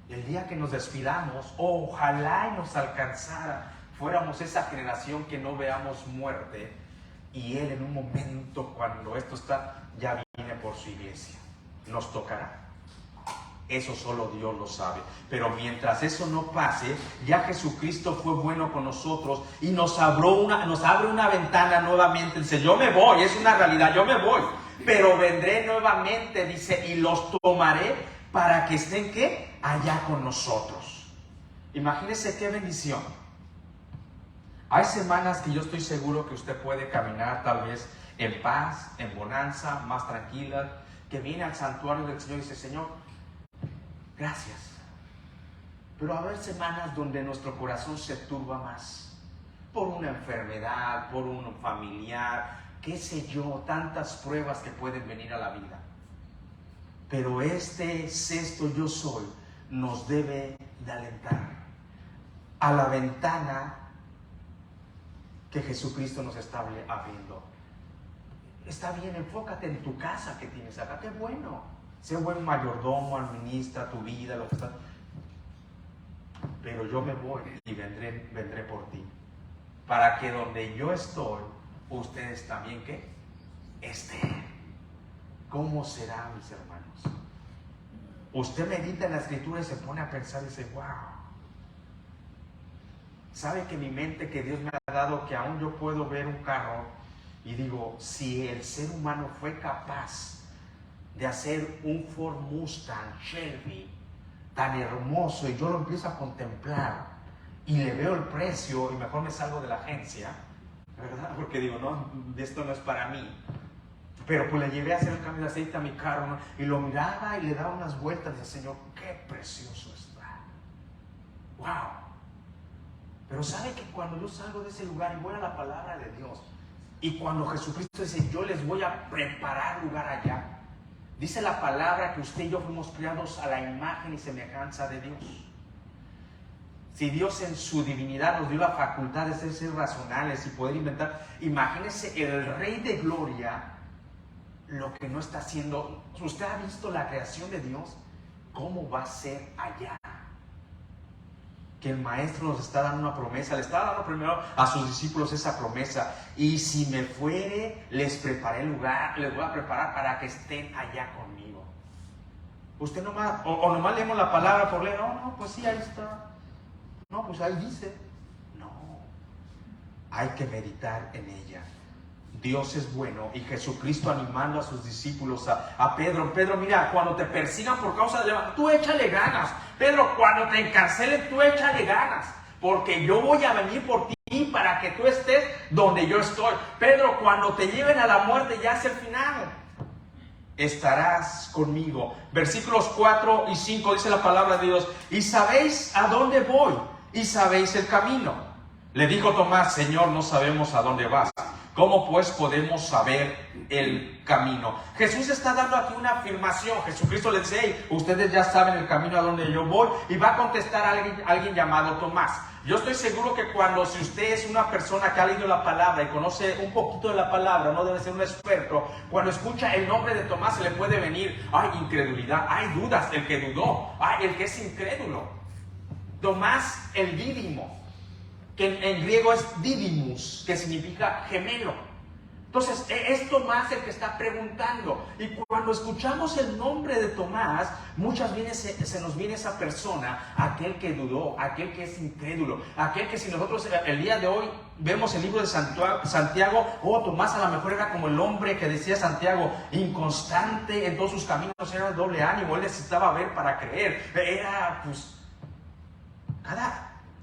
El día que nos despidamos, ojalá y nos alcanzara, fuéramos esa generación que no veamos muerte. Y Él en un momento, cuando esto está, ya viene por su iglesia. Nos tocará. Eso solo Dios lo sabe. Pero mientras eso no pase, ya Jesucristo fue bueno con nosotros y nos abre una ventana nuevamente. Dice, yo me voy, es una realidad, yo me voy. Pero vendré nuevamente, dice, y los tomaré para que estén, ¿qué? Allá con nosotros. Imagínense qué bendición. Hay semanas que yo estoy seguro que usted puede caminar tal vez en paz, en bonanza, más tranquila, que viene al santuario del Señor y dice, Señor, gracias. Pero va a haber semanas donde nuestro corazón se turba más, por una enfermedad, por un familiar, qué sé yo, tantas pruebas que pueden venir a la vida. Pero este sexto yo soy nos debe de alentar a la ventana que Jesucristo nos está abriendo. Está bien, enfócate en tu casa que tienes acá, qué bueno. Sé buen mayordomo, administra tu vida, lo que está. Pero yo me voy y vendré por ti. Para que donde yo estoy, ustedes también, ¿qué? ¿Cómo será, mis hermanos? Usted medita en la Escritura y se pone a pensar y dice, wow. ¿Sabe que mi mente que Dios me ha dado, que aún yo puedo ver un carro y digo, si el ser humano fue capaz de hacer un Ford Mustang Shelby tan hermoso y yo lo empiezo a contemplar y le veo el precio y mejor me salgo de la agencia, ¿verdad? Porque digo, no, esto no es para mí. Pero pues le llevé a hacer el cambio de aceite a mi carro, ¿no? Y lo miraba y le daba unas vueltas y decía, Señor, qué precioso está. ¡Wow! Pero ¿sabe que cuando yo salgo de ese lugar y voy a la palabra de Dios, y cuando Jesucristo dice, yo les voy a preparar lugar allá, dice la palabra que usted y yo fuimos creados a la imagen y semejanza de Dios. Si Dios en su divinidad nos dio la facultad de ser seres racionales y poder inventar, imagínese el Rey de Gloria, lo que no está haciendo. ¿Usted ha visto la creación de Dios? ¿Cómo va a ser allá? Que el Maestro nos está dando una promesa. Le está dando primero a sus discípulos esa promesa. Y si me fuere, les preparé el lugar, les voy a preparar para que estén allá conmigo. Usted nomás, o nomás leemos la palabra por leer. No, pues sí, ahí está. No, pues ahí dice. No, hay que meditar en ella. Dios es bueno, y Jesucristo animando a sus discípulos, a Pedro, mira, cuando te persigan por causa de tú échale ganas. Pedro, cuando te encarcelen, tú échale ganas, porque yo voy a venir por ti para que tú estés donde yo estoy. Pedro, cuando te lleven a la muerte, ya es el final, estarás conmigo. Versículos 4 y 5 dice la palabra de Dios, y sabéis a dónde voy, y sabéis el camino. Le dijo Tomás, Señor, no sabemos a dónde vas. ¿Cómo pues podemos saber el camino? Jesús está dando aquí una afirmación. Jesucristo les dice, hey, ustedes ya saben el camino a donde yo voy. Y va a contestar a alguien llamado Tomás. Yo estoy seguro que si usted es una persona que ha leído la palabra y conoce un poquito de la palabra, no debe ser un experto, cuando escucha el nombre de Tomás se le puede venir, hay incredulidad, hay dudas, el que dudó, hay el que es incrédulo. Tomás el Dídimo, que en griego es Didymus, que significa gemelo. Entonces, es Tomás el que está preguntando. Y cuando escuchamos el nombre de Tomás, muchas veces se nos viene esa persona, aquel que dudó, aquel que es incrédulo, aquel que si nosotros el día de hoy vemos el libro de Santiago, Tomás a lo mejor era como el hombre que decía Santiago, inconstante en todos sus caminos, era de doble ánimo, él necesitaba ver para creer. Era, pues,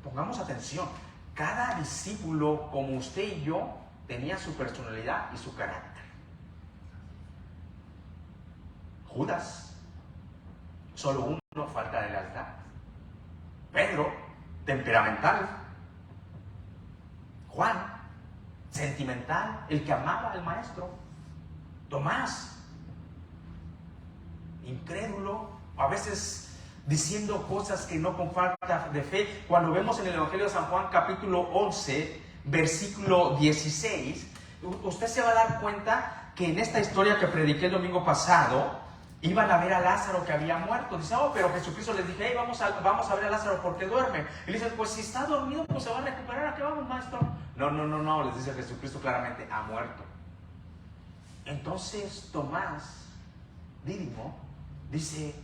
pongamos atención, cada discípulo, como usted y yo, tenía su personalidad y su carácter. Judas, solo uno, falta de lealtad. Pedro, temperamental. Juan, sentimental, el que amaba al maestro. Tomás, incrédulo, a veces diciendo cosas que no con falta de fe. Cuando vemos en el Evangelio de San Juan, capítulo 11, versículo 16, usted se va a dar cuenta que en esta historia que prediqué el domingo pasado, iban a ver a Lázaro que había muerto. Dice, pero Jesucristo les dice, hey, vamos a ver a Lázaro porque duerme. Y le dicen, pues si está dormido, pues se va a recuperar. ¿A qué vamos, maestro? No, les dice Jesucristo claramente, ha muerto. Entonces Tomás, Dídimo, dice,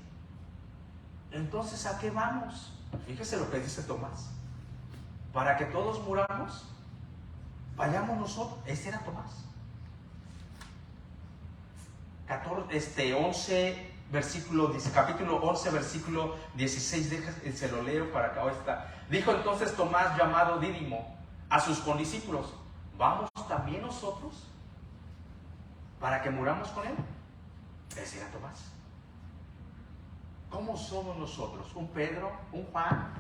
entonces ¿a qué vamos? Fíjese lo que dice Tomás. Para que todos muramos, vayamos nosotros. Ese era Tomás. 11, capítulo 11, versículo 16, se lo leo para acá. Está. Dijo entonces Tomás, llamado Dídimo, a sus condiscípulos, ¿vamos también nosotros para que muramos con él? Ese era Tomás. ¿Cómo somos nosotros? ¿Un Pedro? ¿Un Juan?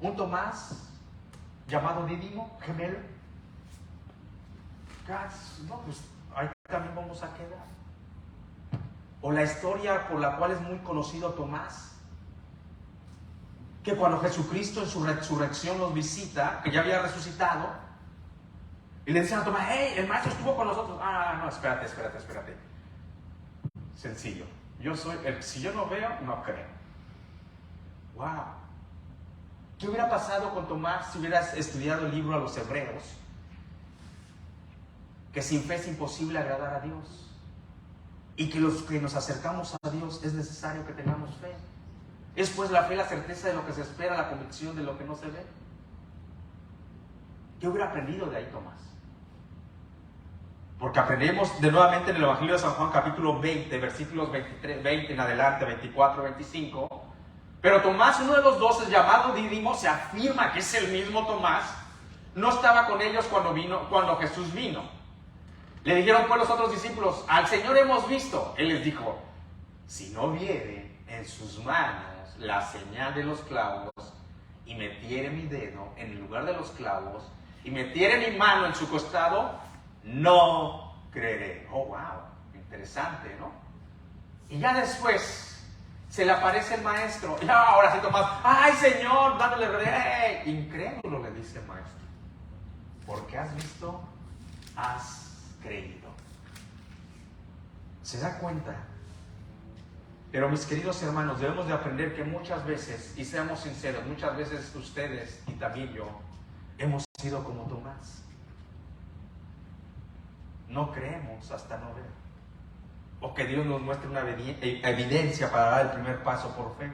¿Un Tomás? Llamado Dídimo, gemelo. No, pues ahí también vamos a quedar. O la historia por la cual es muy conocido Tomás, que cuando Jesucristo en su resurrección los visita, que ya había resucitado, y le dicen a Tomás, hey, el maestro estuvo con nosotros. No, espérate. Sencillo. Si yo no veo, no creo. Wow. ¿Qué hubiera pasado con Tomás si hubieras estudiado el libro a los Hebreos? que sin fe es imposible agradar a Dios. Y que los que nos acercamos a Dios es necesario que tengamos fe. Es pues la fe la certeza de lo que se espera, la convicción de lo que no se ve. ¿Qué hubiera aprendido de ahí Tomás? Porque aprendemos de nuevamente en el Evangelio de San Juan capítulo 20, versículos 23, 20 en adelante, 24, 25. Pero Tomás, uno de los 12, llamado Dídimo, se afirma que es el mismo Tomás. No estaba con ellos cuando Jesús vino. Le dijeron pues los otros discípulos, al Señor hemos visto. Él les dijo, si no viere en sus manos la señal de los clavos, y metiere mi dedo en el lugar de los clavos, y metiere mi mano en su costado, no creeré. Oh, wow, interesante, ¿no? Y ya después se le aparece el maestro. Y ahora sí Tomás, ay Señor, dándole re. Incrédulo, le dice el maestro. Porque has visto, has creído. ¿Se da cuenta? Pero mis queridos hermanos, debemos de aprender que muchas veces, y seamos sinceros, muchas veces ustedes y también yo, hemos sido como Tomás. No creemos hasta no ver. O que Dios nos muestre una evidencia para dar el primer paso por fe.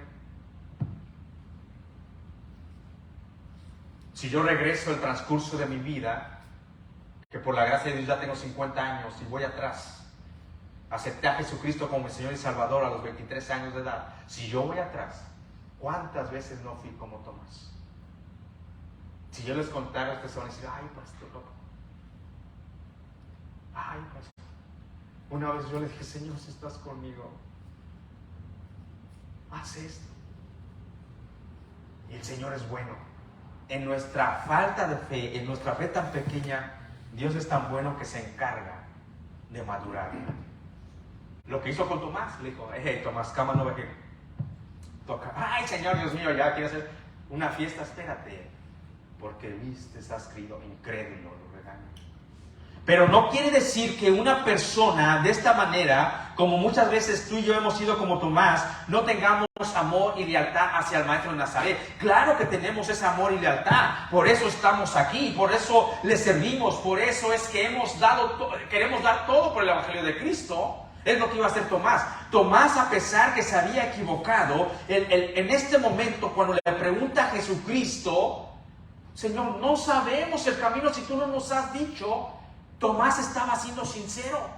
Si yo regreso el transcurso de mi vida, que por la gracia de Dios ya tengo 50 años y voy atrás, acepté a Jesucristo como mi Señor y Salvador a los 23 años de edad. Si yo voy atrás, ¿cuántas veces no fui como Tomás? Si yo les contara, ustedes van a decir, ay, pastor, loco. Ay, pastor. Una vez yo le dije, Señor, si estás conmigo, haz esto. Y el Señor es bueno. En nuestra falta de fe, en nuestra fe tan pequeña, Dios es tan bueno que se encarga de madurar. Lo que hizo con Tomás, le dijo, hey, Tomás, cama no ve que toca. Ay, Señor, Dios mío, ya quiere hacer una fiesta, espérate. Porque viste, has creído, incrédulo, lo regaño. Pero no quiere decir que una persona de esta manera, como muchas veces tú y yo hemos sido como Tomás, no tengamos amor y lealtad hacia el Maestro de Nazaret. Claro que tenemos ese amor y lealtad, por eso estamos aquí, por eso le servimos, por eso es que queremos dar todo por el Evangelio de Cristo. Es lo que iba a hacer Tomás. Tomás, a pesar que se había equivocado, en este momento cuando le pregunta a Jesucristo, Señor, no sabemos el camino si tú no nos has dicho. Tomás estaba siendo sincero.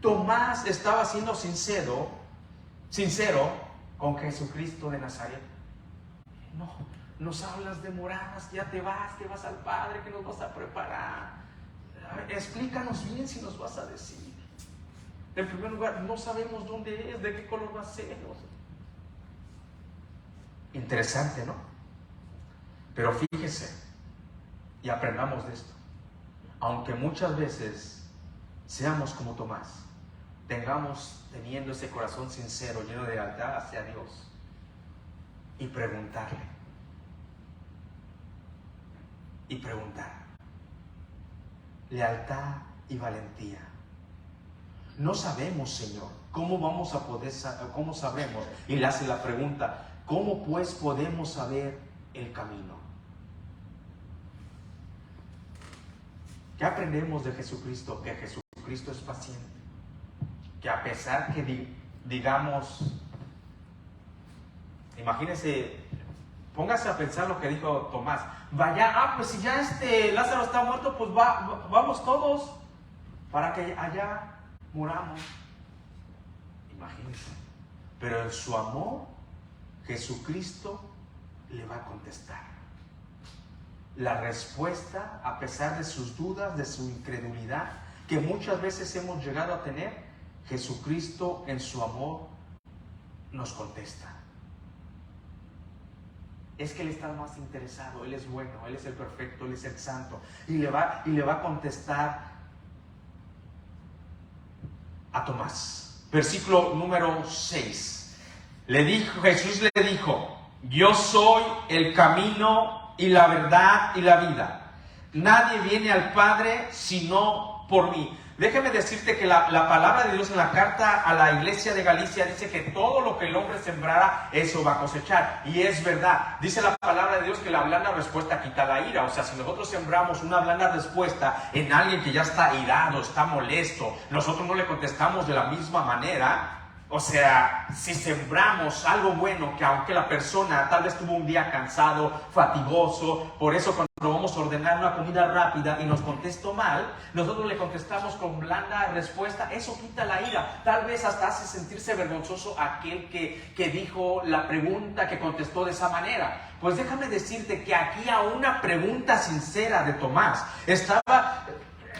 Tomás estaba siendo sincero con Jesucristo de Nazaret. No, nos hablas de moradas, ya te vas al Padre, que nos vas a preparar. Explícanos bien si nos vas a decir. En primer lugar, no sabemos dónde es, de qué color va a ser. Interesante, ¿no? Pero fíjese y aprendamos de esto. Aunque muchas veces seamos como Tomás, teniendo ese corazón sincero, lleno de lealtad hacia Dios, y preguntar. Lealtad y valentía. No sabemos, Señor, cómo sabremos. Y le hace la pregunta, ¿cómo pues podemos saber el camino? ¿Qué aprendemos de Jesucristo? Que Jesucristo es paciente. Que a pesar que digamos, imagínense, póngase a pensar lo que dijo Tomás. Pues si ya Lázaro está muerto, pues vamos todos para que allá muramos. Imagínense. Pero en su amor, Jesucristo le va a contestar. La respuesta, a pesar de sus dudas, de su incredulidad, que muchas veces hemos llegado a tener, Jesucristo en su amor nos contesta. Es que Él está más interesado, Él es bueno, Él es el perfecto, Él es el santo. Y le va a contestar a Tomás. Versículo número 6. Jesús le dijo, yo soy el camino y la verdad y la vida. Nadie viene al Padre sino por mí. Déjeme decirte que la palabra de Dios en la carta a la iglesia de Galicia dice que todo lo que el hombre sembrara, eso va a cosechar. Y es verdad. Dice la palabra de Dios que la blanda respuesta quita la ira. O sea, si nosotros sembramos una blanda respuesta en alguien que ya está irado, está molesto, nosotros no le contestamos de la misma manera. O sea, si sembramos algo bueno, que aunque la persona tal vez tuvo un día cansado, fatigoso, por eso cuando vamos a ordenar una comida rápida y nos contestó mal, nosotros le contestamos con blanda respuesta, eso quita la ira. Tal vez hasta hace sentirse vergonzoso aquel que dijo la pregunta, que contestó de esa manera. Pues déjame decirte que aquí a una pregunta sincera de Tomás, estaba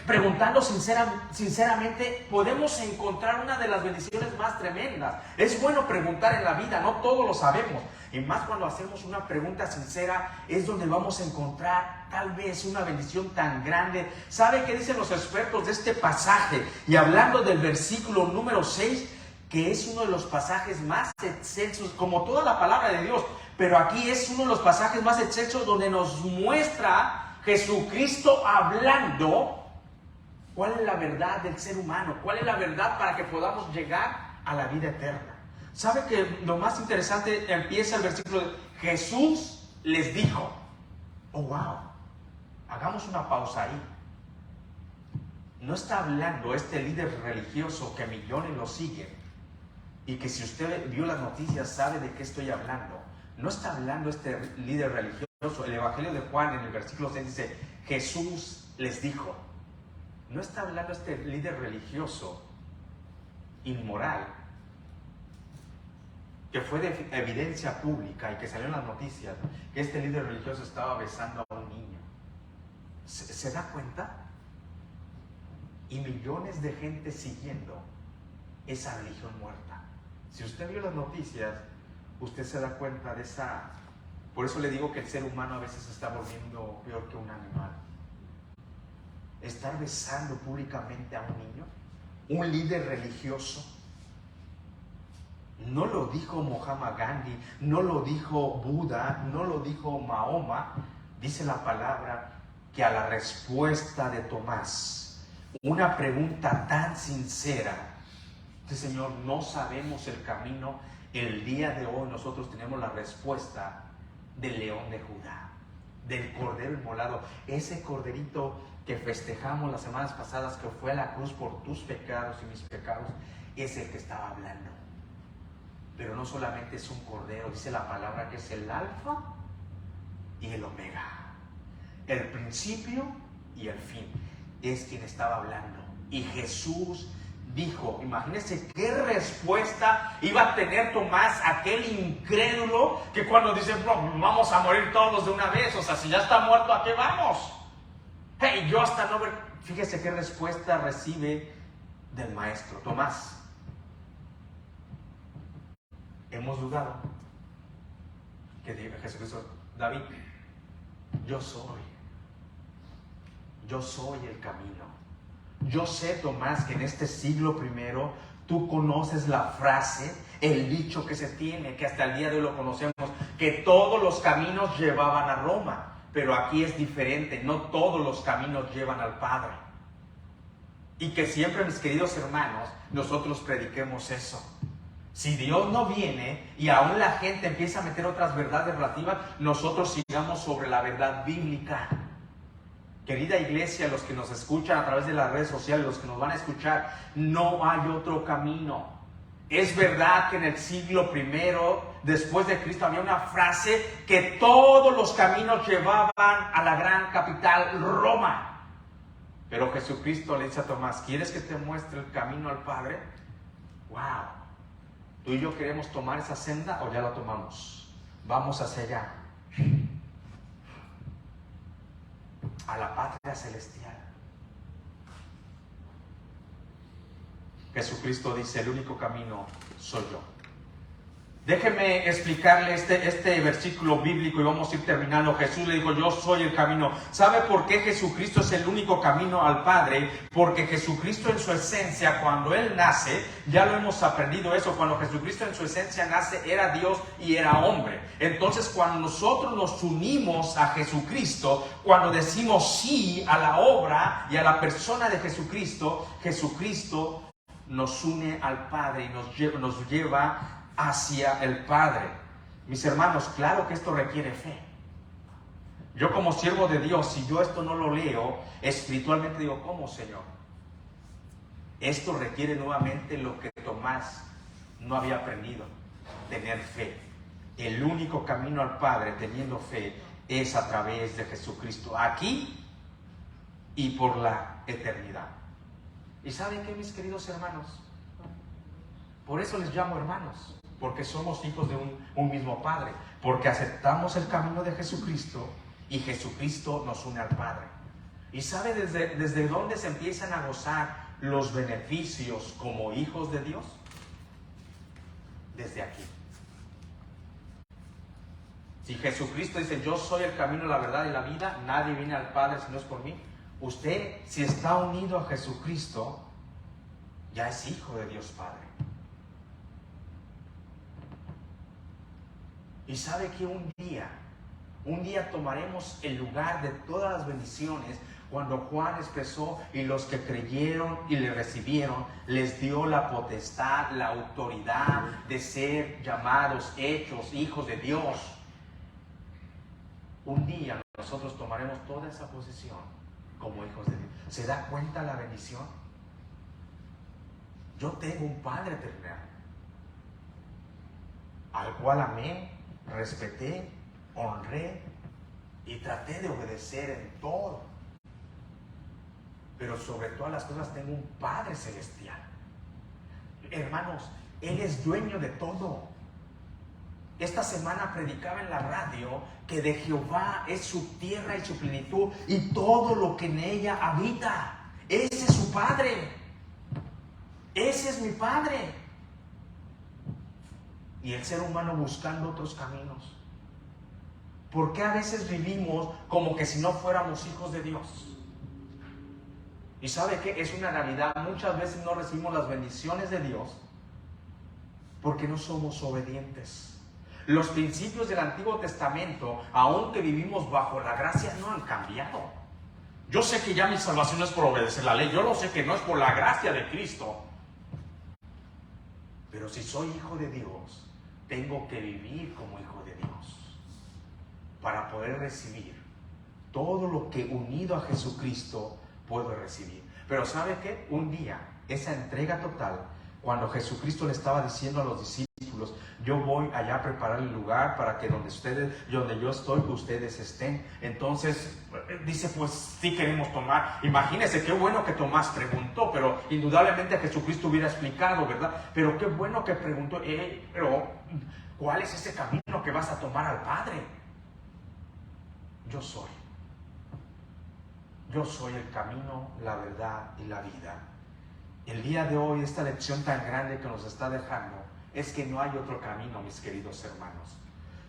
preguntando sinceramente, podemos encontrar una de las bendiciones más tremendas. Es bueno preguntar en la vida, no todos lo sabemos. Y más cuando hacemos una pregunta sincera, es donde vamos a encontrar tal vez una bendición tan grande. ¿Sabe qué dicen los expertos de este pasaje? Y hablando del versículo número 6, que es uno de los pasajes más excelsos, como toda la palabra de Dios, pero aquí es uno de los pasajes más excelsos donde nos muestra Jesucristo hablando cuál es la verdad del ser humano, cuál es la verdad para que podamos llegar a la vida eterna. ¿Sabe que lo más interesante empieza el versículo de Jesús les dijo? Oh, wow. Hagamos una pausa ahí. No está hablando este líder religioso que millones lo siguen y que si usted vio las noticias sabe de qué estoy hablando. No está hablando este líder religioso. El Evangelio de Juan en el versículo 6 dice, Jesús les dijo. No está hablando este líder religioso inmoral que fue de evidencia pública y que salió en las noticias que este líder religioso estaba besando a un niño. ¿Se da cuenta? Y millones de gente siguiendo esa religión muerta. Si usted vio las noticias, usted se da cuenta de esa... Por eso le digo que el ser humano a veces se está volviendo peor que un animal. Estar besando públicamente a un niño, un líder religioso. No lo dijo Muhammad Gandhi, no lo dijo Buda, no lo dijo Mahoma. Dice la palabra que a la respuesta de Tomás, una pregunta tan sincera, dice, Señor, no sabemos el camino. El día de hoy nosotros tenemos la respuesta del león de Judá, del cordero inmolado, ese corderito que festejamos las semanas pasadas, que fue a la cruz por tus pecados y mis pecados, es el que estaba hablando. Pero no solamente es un cordero, dice la palabra que es el alfa y el omega, el principio y el fin, es quien estaba hablando. Y Jesús dijo, imagínense qué respuesta iba a tener Tomás, aquel incrédulo que cuando dice, vamos a morir todos de una vez, o sea, si ya está muerto, ¿a qué vamos? Hey, yo hasta no ver, fíjese qué respuesta recibe del maestro. Tomás, hemos dudado. Que diga Jesucristo, David, yo soy el camino. Yo sé, Tomás, que en este siglo primero tú conoces la frase, el dicho que se tiene, que hasta el día de hoy lo conocemos, que todos los caminos llevaban a Roma. Pero aquí es diferente, no todos los caminos llevan al Padre. Y que siempre, mis queridos hermanos, nosotros prediquemos eso. Si Dios no viene y aún la gente empieza a meter otras verdades relativas, nosotros sigamos sobre la verdad bíblica. Querida iglesia, los que nos escuchan a través de las redes sociales, los que nos van a escuchar, no hay otro camino. Es verdad que en el siglo primero, después de Cristo, había una frase que todos los caminos llevaban a la gran capital, Roma. Pero Jesucristo le dice a Tomás, ¿quieres que te muestre el camino al Padre? ¡Wow! ¿Tú y yo queremos tomar esa senda o ya la tomamos? Vamos hacia allá. A la patria celestial. Jesucristo dice, el único camino soy yo. Déjeme explicarle este versículo bíblico y vamos a ir terminando. Jesús le dijo, yo soy el camino. ¿Sabe por qué Jesucristo es el único camino al Padre? Porque Jesucristo en su esencia, cuando Él nace, ya lo hemos aprendido eso, cuando Jesucristo en su esencia nace, era Dios y era hombre. Entonces, cuando nosotros nos unimos a Jesucristo, cuando decimos sí a la obra y a la persona de Jesucristo, Jesucristo nos une al Padre y nos lleva hacia el Padre. Mis hermanos, claro que esto requiere fe. Yo como siervo de Dios, si yo esto no lo leo, espiritualmente digo, ¿cómo, Señor? Esto requiere nuevamente lo que Tomás no había aprendido, tener fe. El único camino al Padre teniendo fe es a través de Jesucristo, aquí y por la eternidad. ¿Y saben qué, mis queridos hermanos? Por eso les llamo hermanos. Porque somos hijos de un mismo Padre, porque aceptamos el camino de Jesucristo y Jesucristo nos une al Padre. ¿Y sabe desde dónde se empiezan a gozar los beneficios como hijos de Dios? Desde aquí. Si Jesucristo dice, yo soy el camino, la verdad y la vida, nadie viene al Padre si no es por mí. Usted, si está unido a Jesucristo, ya es hijo de Dios Padre. Y sabe que un día tomaremos el lugar de todas las bendiciones cuando Juan expresó y los que creyeron y le recibieron, les dio la potestad, la autoridad de ser llamados, hechos, hijos de Dios. Un día nosotros tomaremos toda esa posición como hijos de Dios. ¿Se da cuenta la bendición? Yo tengo un Padre terrenal, al cual amé, respeté, honré y traté de obedecer en todo. Pero sobre todas las cosas tengo un Padre celestial. Hermanos, Él es dueño de todo. Esta semana predicaba en la radio que de Jehová es su tierra y su plenitud y todo lo que en ella habita. Ese es su Padre. Ese es mi Padre. Y el ser humano buscando otros caminos. ¿Por qué a veces vivimos como que si no fuéramos hijos de Dios? Y sabe que es una realidad. Muchas veces no recibimos las bendiciones de Dios porque no somos obedientes. Los principios del Antiguo Testamento, aunque vivimos bajo la gracia, no han cambiado. Yo sé que ya mi salvación no es por obedecer la ley. Yo lo sé que no es por la gracia de Cristo. Pero si soy hijo de Dios, tengo que vivir como hijo de Dios para poder recibir todo lo que unido a Jesucristo puedo recibir. Pero ¿sabe qué? Un día, esa entrega total, cuando Jesucristo le estaba diciendo a los discípulos, yo voy allá a preparar el lugar para que donde yo estoy, ustedes estén. Entonces, dice, pues sí queremos tomar. Imagínense qué bueno que Tomás preguntó, pero indudablemente Jesucristo hubiera explicado, ¿verdad? Pero qué bueno que preguntó, pero ¿cuál es ese camino que vas a tomar al Padre? Yo soy. Yo soy el camino, la verdad y la vida. El día de hoy, esta lección tan grande que nos está dejando es que no hay otro camino, mis queridos hermanos.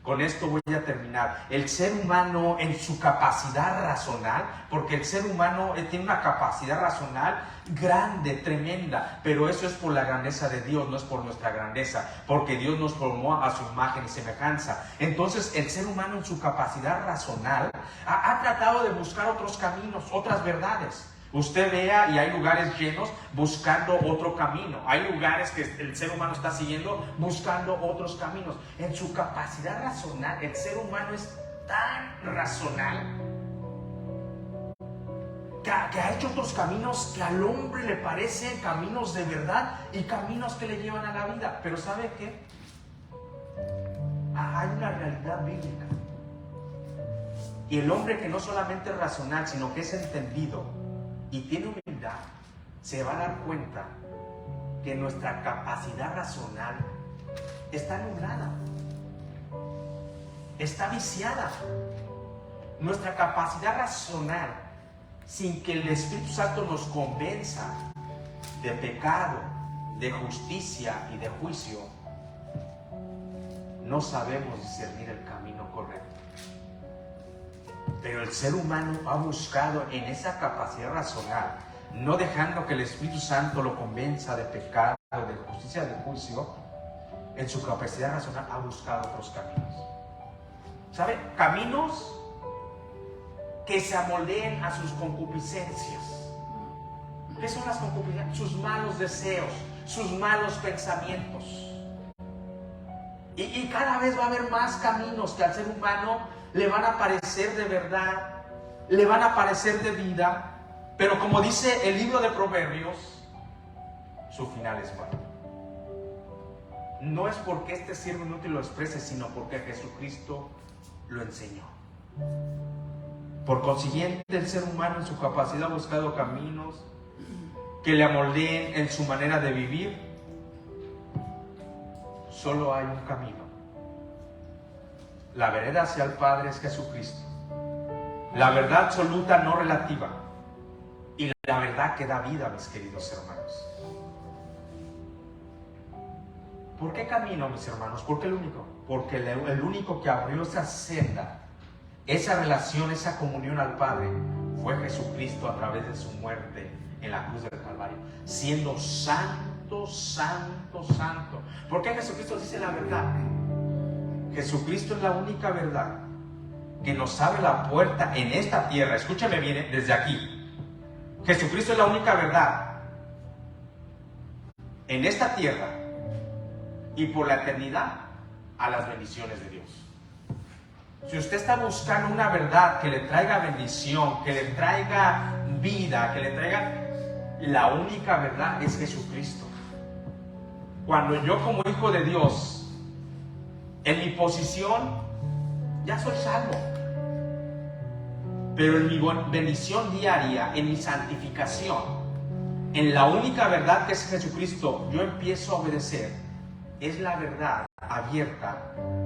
Con esto voy a terminar. El ser humano en su capacidad racional, porque el ser humano tiene una capacidad racional grande, tremenda, pero eso es por la grandeza de Dios, no es por nuestra grandeza, porque Dios nos formó a su imagen y semejanza. Entonces el ser humano en su capacidad racional ha tratado de buscar otros caminos, otras verdades. Usted vea y hay lugares llenos buscando otro camino. Hay lugares que el ser humano está siguiendo buscando otros caminos. En su capacidad racional, el ser humano es tan racional que ha hecho otros caminos que al hombre le parecen caminos de verdad y caminos que le llevan a la vida. Pero ¿sabe qué? Hay una realidad bíblica. Y el hombre que no solamente es racional, sino que es entendido y tiene humildad, se va a dar cuenta que nuestra capacidad racional está nublada, está viciada. Nuestra capacidad racional, sin que el Espíritu Santo nos convenza de pecado, de justicia y de juicio, no sabemos discernir el camino correcto. Pero el ser humano ha buscado en esa capacidad racional, no dejando que el Espíritu Santo lo convenza de pecado, de justicia, de juicio. En su capacidad racional ha buscado otros caminos. ¿Sabe? Caminos que se amoldeen a sus concupiscencias. ¿Qué son las concupiscencias? Sus malos deseos, sus malos pensamientos. Y cada vez va a haber más caminos que al ser humano le van a parecer de verdad, le van a parecer de vida, pero como dice el libro de Proverbios, su final es malo. No es porque este siervo inútil lo exprese, sino porque Jesucristo lo enseñó. Por consiguiente, el ser humano en su capacidad ha buscado caminos que le amoldeen en su manera de vivir. Solo hay un camino. La vereda hacia el Padre es Jesucristo. La verdad absoluta, no relativa. Y la verdad que da vida, mis queridos hermanos. ¿Por qué camino, mis hermanos? ¿Por qué el único? Porque el único que abrió esa senda, esa relación, esa comunión al Padre, fue Jesucristo a través de su muerte en la cruz del Calvario, siendo santo, santo, santo. ¿Por qué Jesucristo dice la verdad? Jesucristo es la única verdad que nos abre la puerta en esta tierra. Escúchame bien desde aquí. Jesucristo es la única verdad en esta tierra y por la eternidad a las bendiciones de Dios. Si usted está buscando una verdad que le traiga bendición, que le traiga vida, que le traiga, la única verdad es Jesucristo. Cuando yo como hijo de Dios, en mi posición, ya soy salvo. Pero en mi bendición diaria, en mi santificación, en la única verdad que es Jesucristo, yo empiezo a obedecer. Es la verdad abierta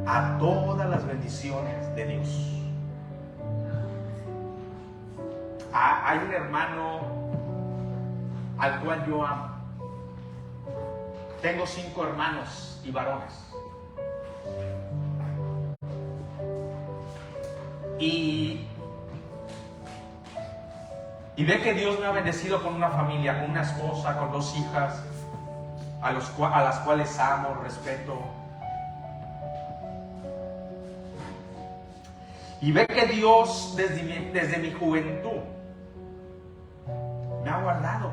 a todas las bendiciones de Dios. Hay un hermano al cual yo amo. Tengo 5 hermanos y varones. Y ve que Dios me ha bendecido con una familia, con una esposa, con 2 hijas, a las cuales amo, respeto. Y ve que Dios desde mi juventud me ha guardado.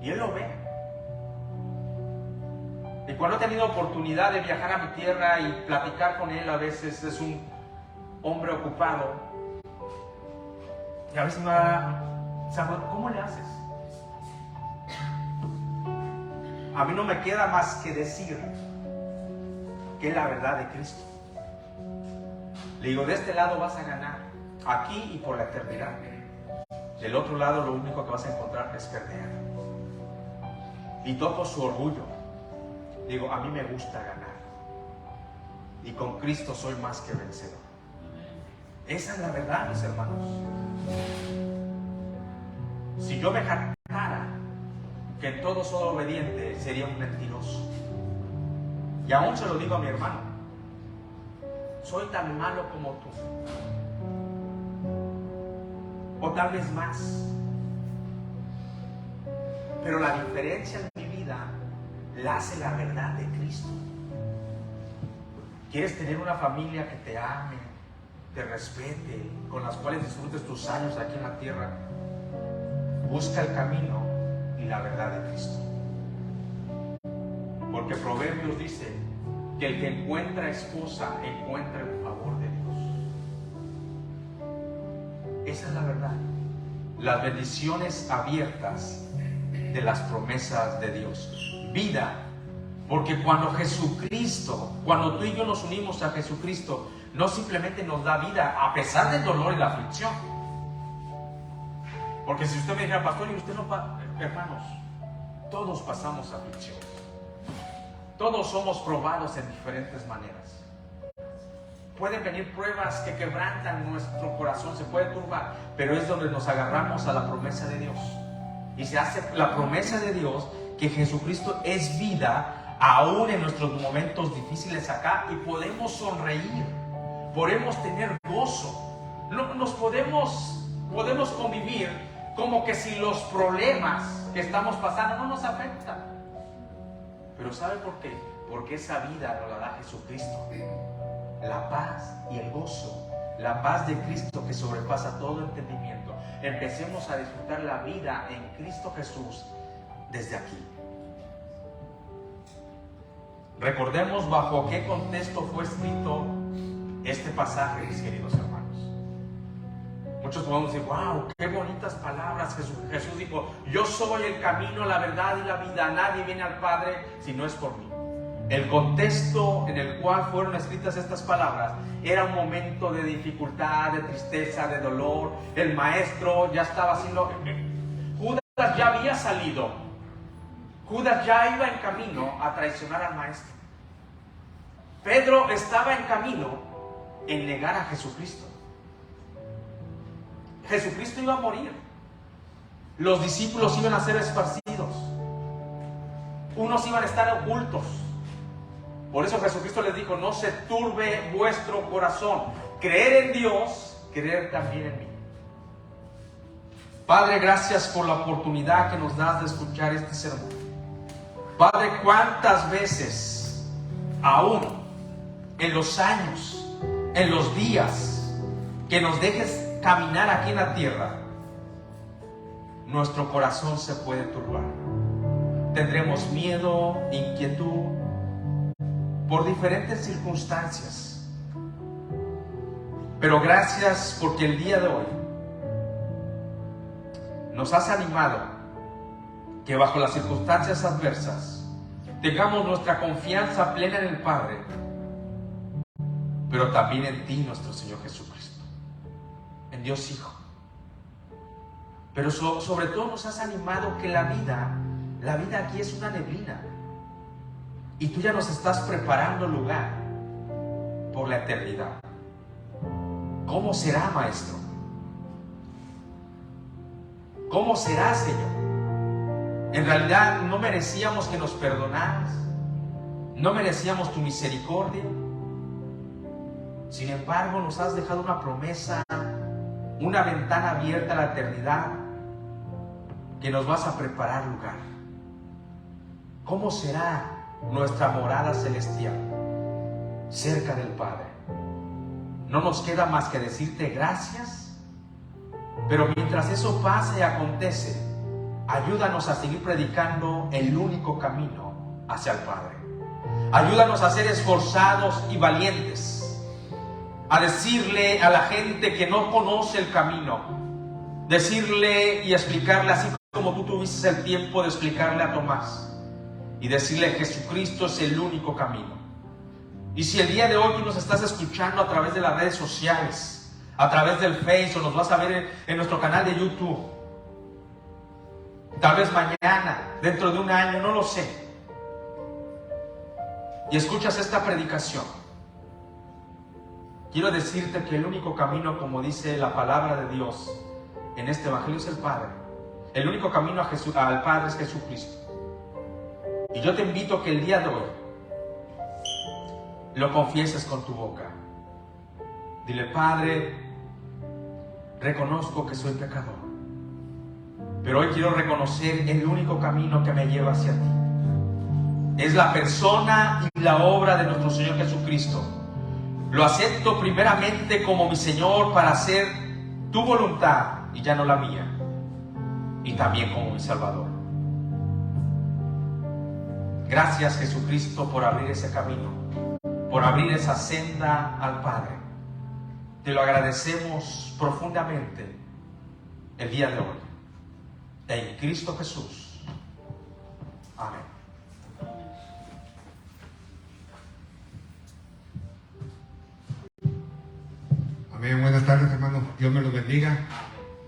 Y Él lo ve. Y cuando he tenido oportunidad de viajar a mi tierra y platicar con Él, a veces es un hombre ocupado. Y a veces me va, Samuel, ¿cómo le haces? A mí no me queda más que decir que es la verdad de Cristo. Le digo, de este lado vas a ganar, aquí y por la eternidad. Del otro lado lo único que vas a encontrar es perder. Y toco su orgullo. Digo, a mí me gusta ganar. Y con Cristo soy más que vencedor. Esa es la verdad, mis hermanos. Si yo me jactara que en todo soy obediente, sería un mentiroso. Y aún se lo digo a mi hermano. Soy tan malo como tú. O tal vez más. Pero la diferencia en mi vida la hace la verdad de Cristo. ¿Quieres tener una familia que te ame, te respete, con las cuales disfrutes tus años aquí en la tierra? Busca el camino y la verdad de Cristo. Porque Proverbios dice que el que encuentra esposa encuentra el favor de Dios. Esa es la verdad. Las bendiciones abiertas de las promesas de Dios. Vida. Porque cuando Jesucristo, cuando tú y yo nos unimos a Jesucristo, no simplemente nos da vida a pesar del dolor y la aflicción. Porque si usted me dijera, pastor, y usted no, hermanos, todos pasamos aflicción. Todos somos probados en diferentes maneras. Pueden venir pruebas que quebrantan nuestro corazón, se puede turbar, pero es donde nos agarramos a la promesa de Dios. Y se hace la promesa de Dios que Jesucristo es vida aún en nuestros momentos difíciles acá, y podemos sonreír, podemos tener gozo. No, nos podemos convivir como que si los problemas que estamos pasando no nos afectan. Pero ¿sabe por qué? Porque esa vida nos la da Jesucristo. La paz y el gozo, la paz de Cristo que sobrepasa todo entendimiento. Empecemos a disfrutar la vida en Cristo Jesús desde aquí. Recordemos bajo qué contexto fue escrito este pasaje, mis queridos hermanos. Muchos podemos decir, wow, qué bonitas palabras. Jesús dijo, yo soy el camino, la verdad y la vida. Nadie viene al Padre si no es por mí. El contexto en el cual fueron escritas estas palabras era un momento de dificultad, de tristeza, de dolor. El maestro ya estaba haciendo... Judas ya había salido. Judas ya iba en camino a traicionar al maestro. Pedro estaba en camino en negar a Jesucristo. Jesucristo iba a morir. Los discípulos iban a ser esparcidos. Unos iban a estar ocultos. Por eso Jesucristo les dijo, no se turbe vuestro corazón. Creer en Dios, creer también en mí. Padre, gracias por la oportunidad que nos das de escuchar este sermón. Padre, cuántas veces, aún en los años, en los días que nos dejes caminar aquí en la tierra, nuestro corazón se puede turbar. Tendremos miedo, inquietud, por diferentes circunstancias. Pero gracias porque el día de hoy nos has animado que bajo las circunstancias adversas tengamos nuestra confianza plena en el Padre, pero también en ti, nuestro Señor Jesucristo, en Dios Hijo. Pero sobre todo nos has animado que la vida aquí es una neblina. Y tú ya nos estás preparando lugar por la eternidad. ¿Cómo será, Maestro? ¿Cómo será, Señor? En realidad no merecíamos que nos perdonaras. No merecíamos tu misericordia. Sin embargo, nos has dejado una promesa, una ventana abierta a la eternidad, que nos vas a preparar lugar. ¿Cómo será nuestra morada celestial cerca del Padre? No nos queda más que decirte gracias, pero mientras eso pase y acontece, ayúdanos a seguir predicando el único camino hacia el Padre. Ayúdanos a ser esforzados y valientes, a decirle a la gente que no conoce el camino, decirle y explicarle así como tú tuviste el tiempo de explicarle a Tomás, y decirle que Jesucristo es el único camino. Y si el día de hoy tú nos estás escuchando a través de las redes sociales, a través del Facebook, o nos vas a ver en nuestro canal de YouTube, tal vez mañana, dentro de un año, no lo sé, y escuchas esta predicación, quiero decirte que el único camino, como dice la palabra de Dios en este evangelio, es el Padre. El único camino al Padre es Jesucristo. Y yo te invito a que el día de hoy lo confieses con tu boca. Dile: Padre, reconozco que soy pecador, pero hoy quiero reconocer el único camino que me lleva hacia ti. Es la persona y la obra de nuestro Señor Jesucristo. Lo acepto primeramente como mi Señor para hacer tu voluntad y ya no la mía, y también como mi Salvador. Gracias, Jesucristo, por abrir ese camino, por abrir esa senda al Padre. Te lo agradecemos profundamente el día de hoy. En Cristo Jesús. Amén. Amén. Buenas tardes, hermanos. Dios me los bendiga.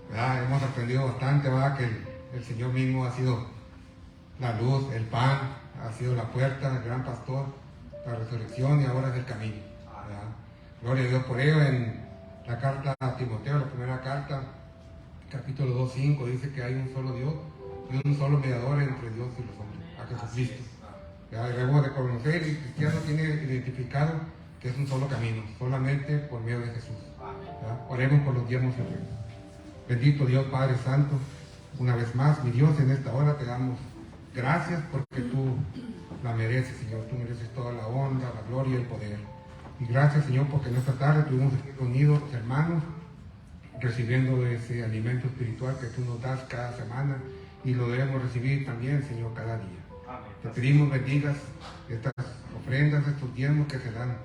¿Verdad? Hemos aprendido bastante, ¿verdad? Que el Señor mismo ha sido la luz, el pan, ha sido la puerta, el gran pastor, la resurrección, y ahora es el camino, ¿verdad? Gloria a Dios por ello. En la carta a Timoteo, la primera carta, capítulo 2:5, dice que hay un solo Dios y un solo mediador entre Dios y los hombres, a Jesucristo. Ya debemos de conocer, y el cristiano tiene identificado que es un solo camino, solamente por medio de Jesús. ¿Ya? Oremos por los diezmos y ofrendas. Bendito Dios Padre Santo, una vez más, mi Dios, en esta hora te damos gracias porque tú la mereces, Señor. Tú mereces toda la honra, la gloria y el poder. Y gracias, Señor, porque en esta tarde tuvimos aquí reunidos, hermanos, recibiendo ese alimento espiritual que tú nos das cada semana y lo debemos recibir también, Señor, cada día. Te pedimos bendigas estas ofrendas, estos diezmos que serán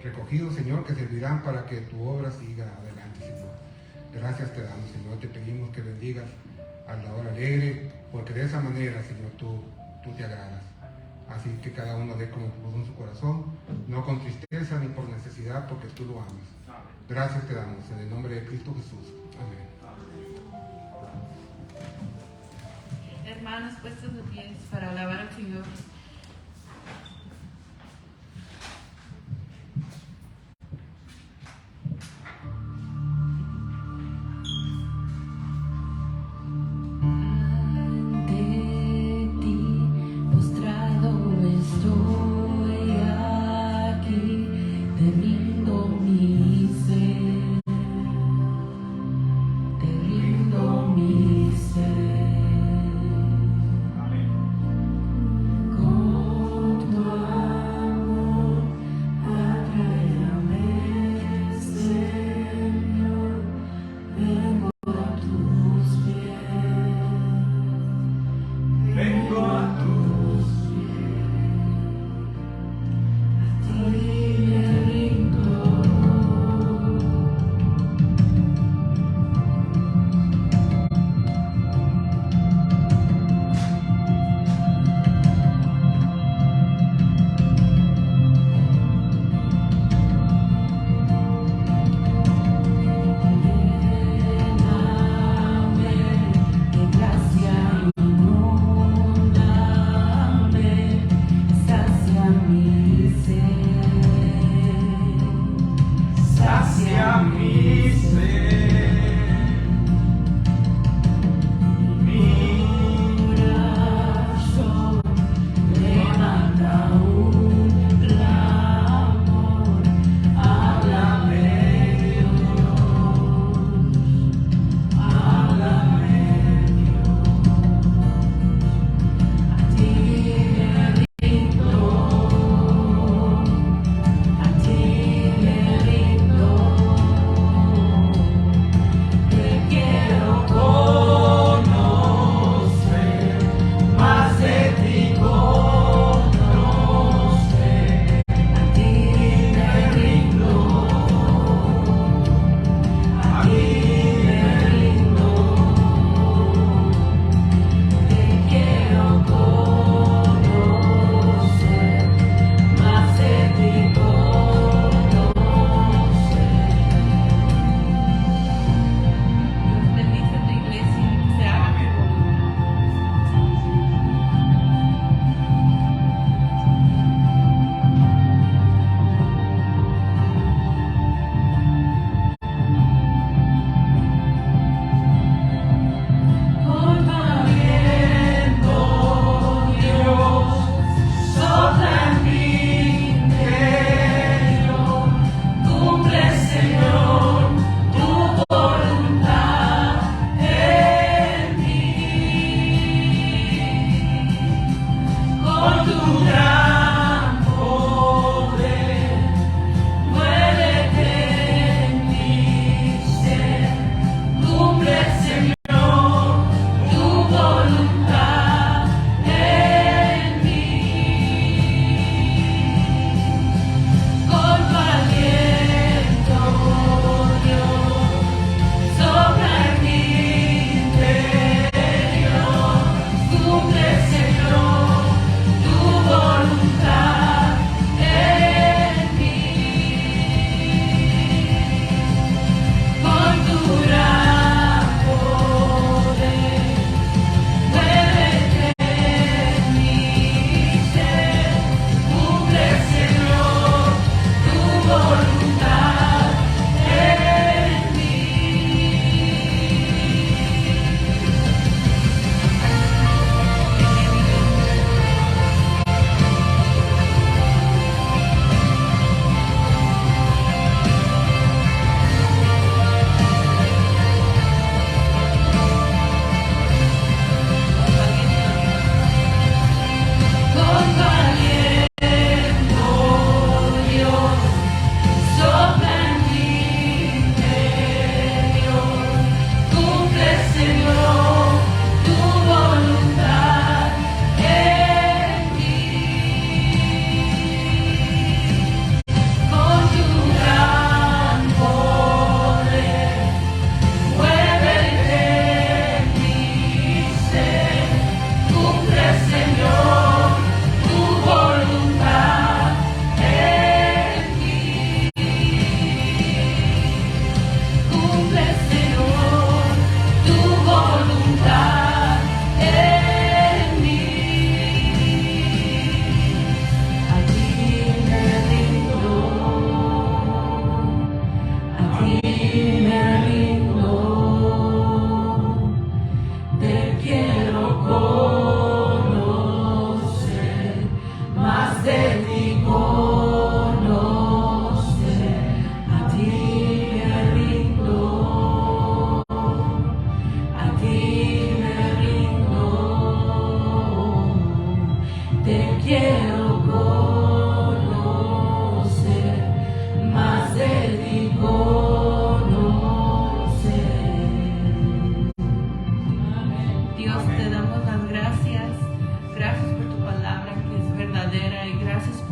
recogidos, Señor, que servirán para que tu obra siga adelante, Señor. Gracias te damos, Señor. Te pedimos que bendigas a la hora alegre, porque de esa manera, Señor, tú te agradas. Así que cada uno dé como pudo en su corazón, no con tristeza ni por necesidad, porque tú lo amas. Gracias te damos, en el nombre de Cristo Jesús. Amén. Hermanos, puestos de pies para alabar al Señor. Con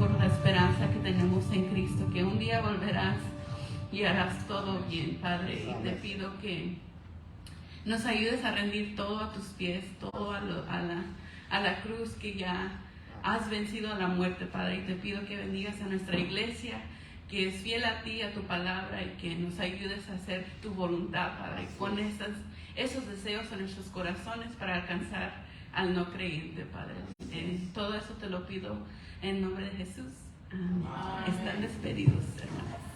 por la esperanza que tenemos en Cristo, que un día volverás y harás todo bien, Padre. Y te pido que nos ayudes a rendir todo a tus pies, todo a la cruz, que ya has vencido a la muerte, Padre. Y te pido que bendigas a nuestra iglesia, que es fiel a ti, a tu palabra, y que nos ayudes a hacer tu voluntad, Padre. Pon esos deseos en nuestros corazones para alcanzar al no creyente, Padre. Todo eso te lo pido en nombre de Jesús. Amén. Están despedidos, hermanos.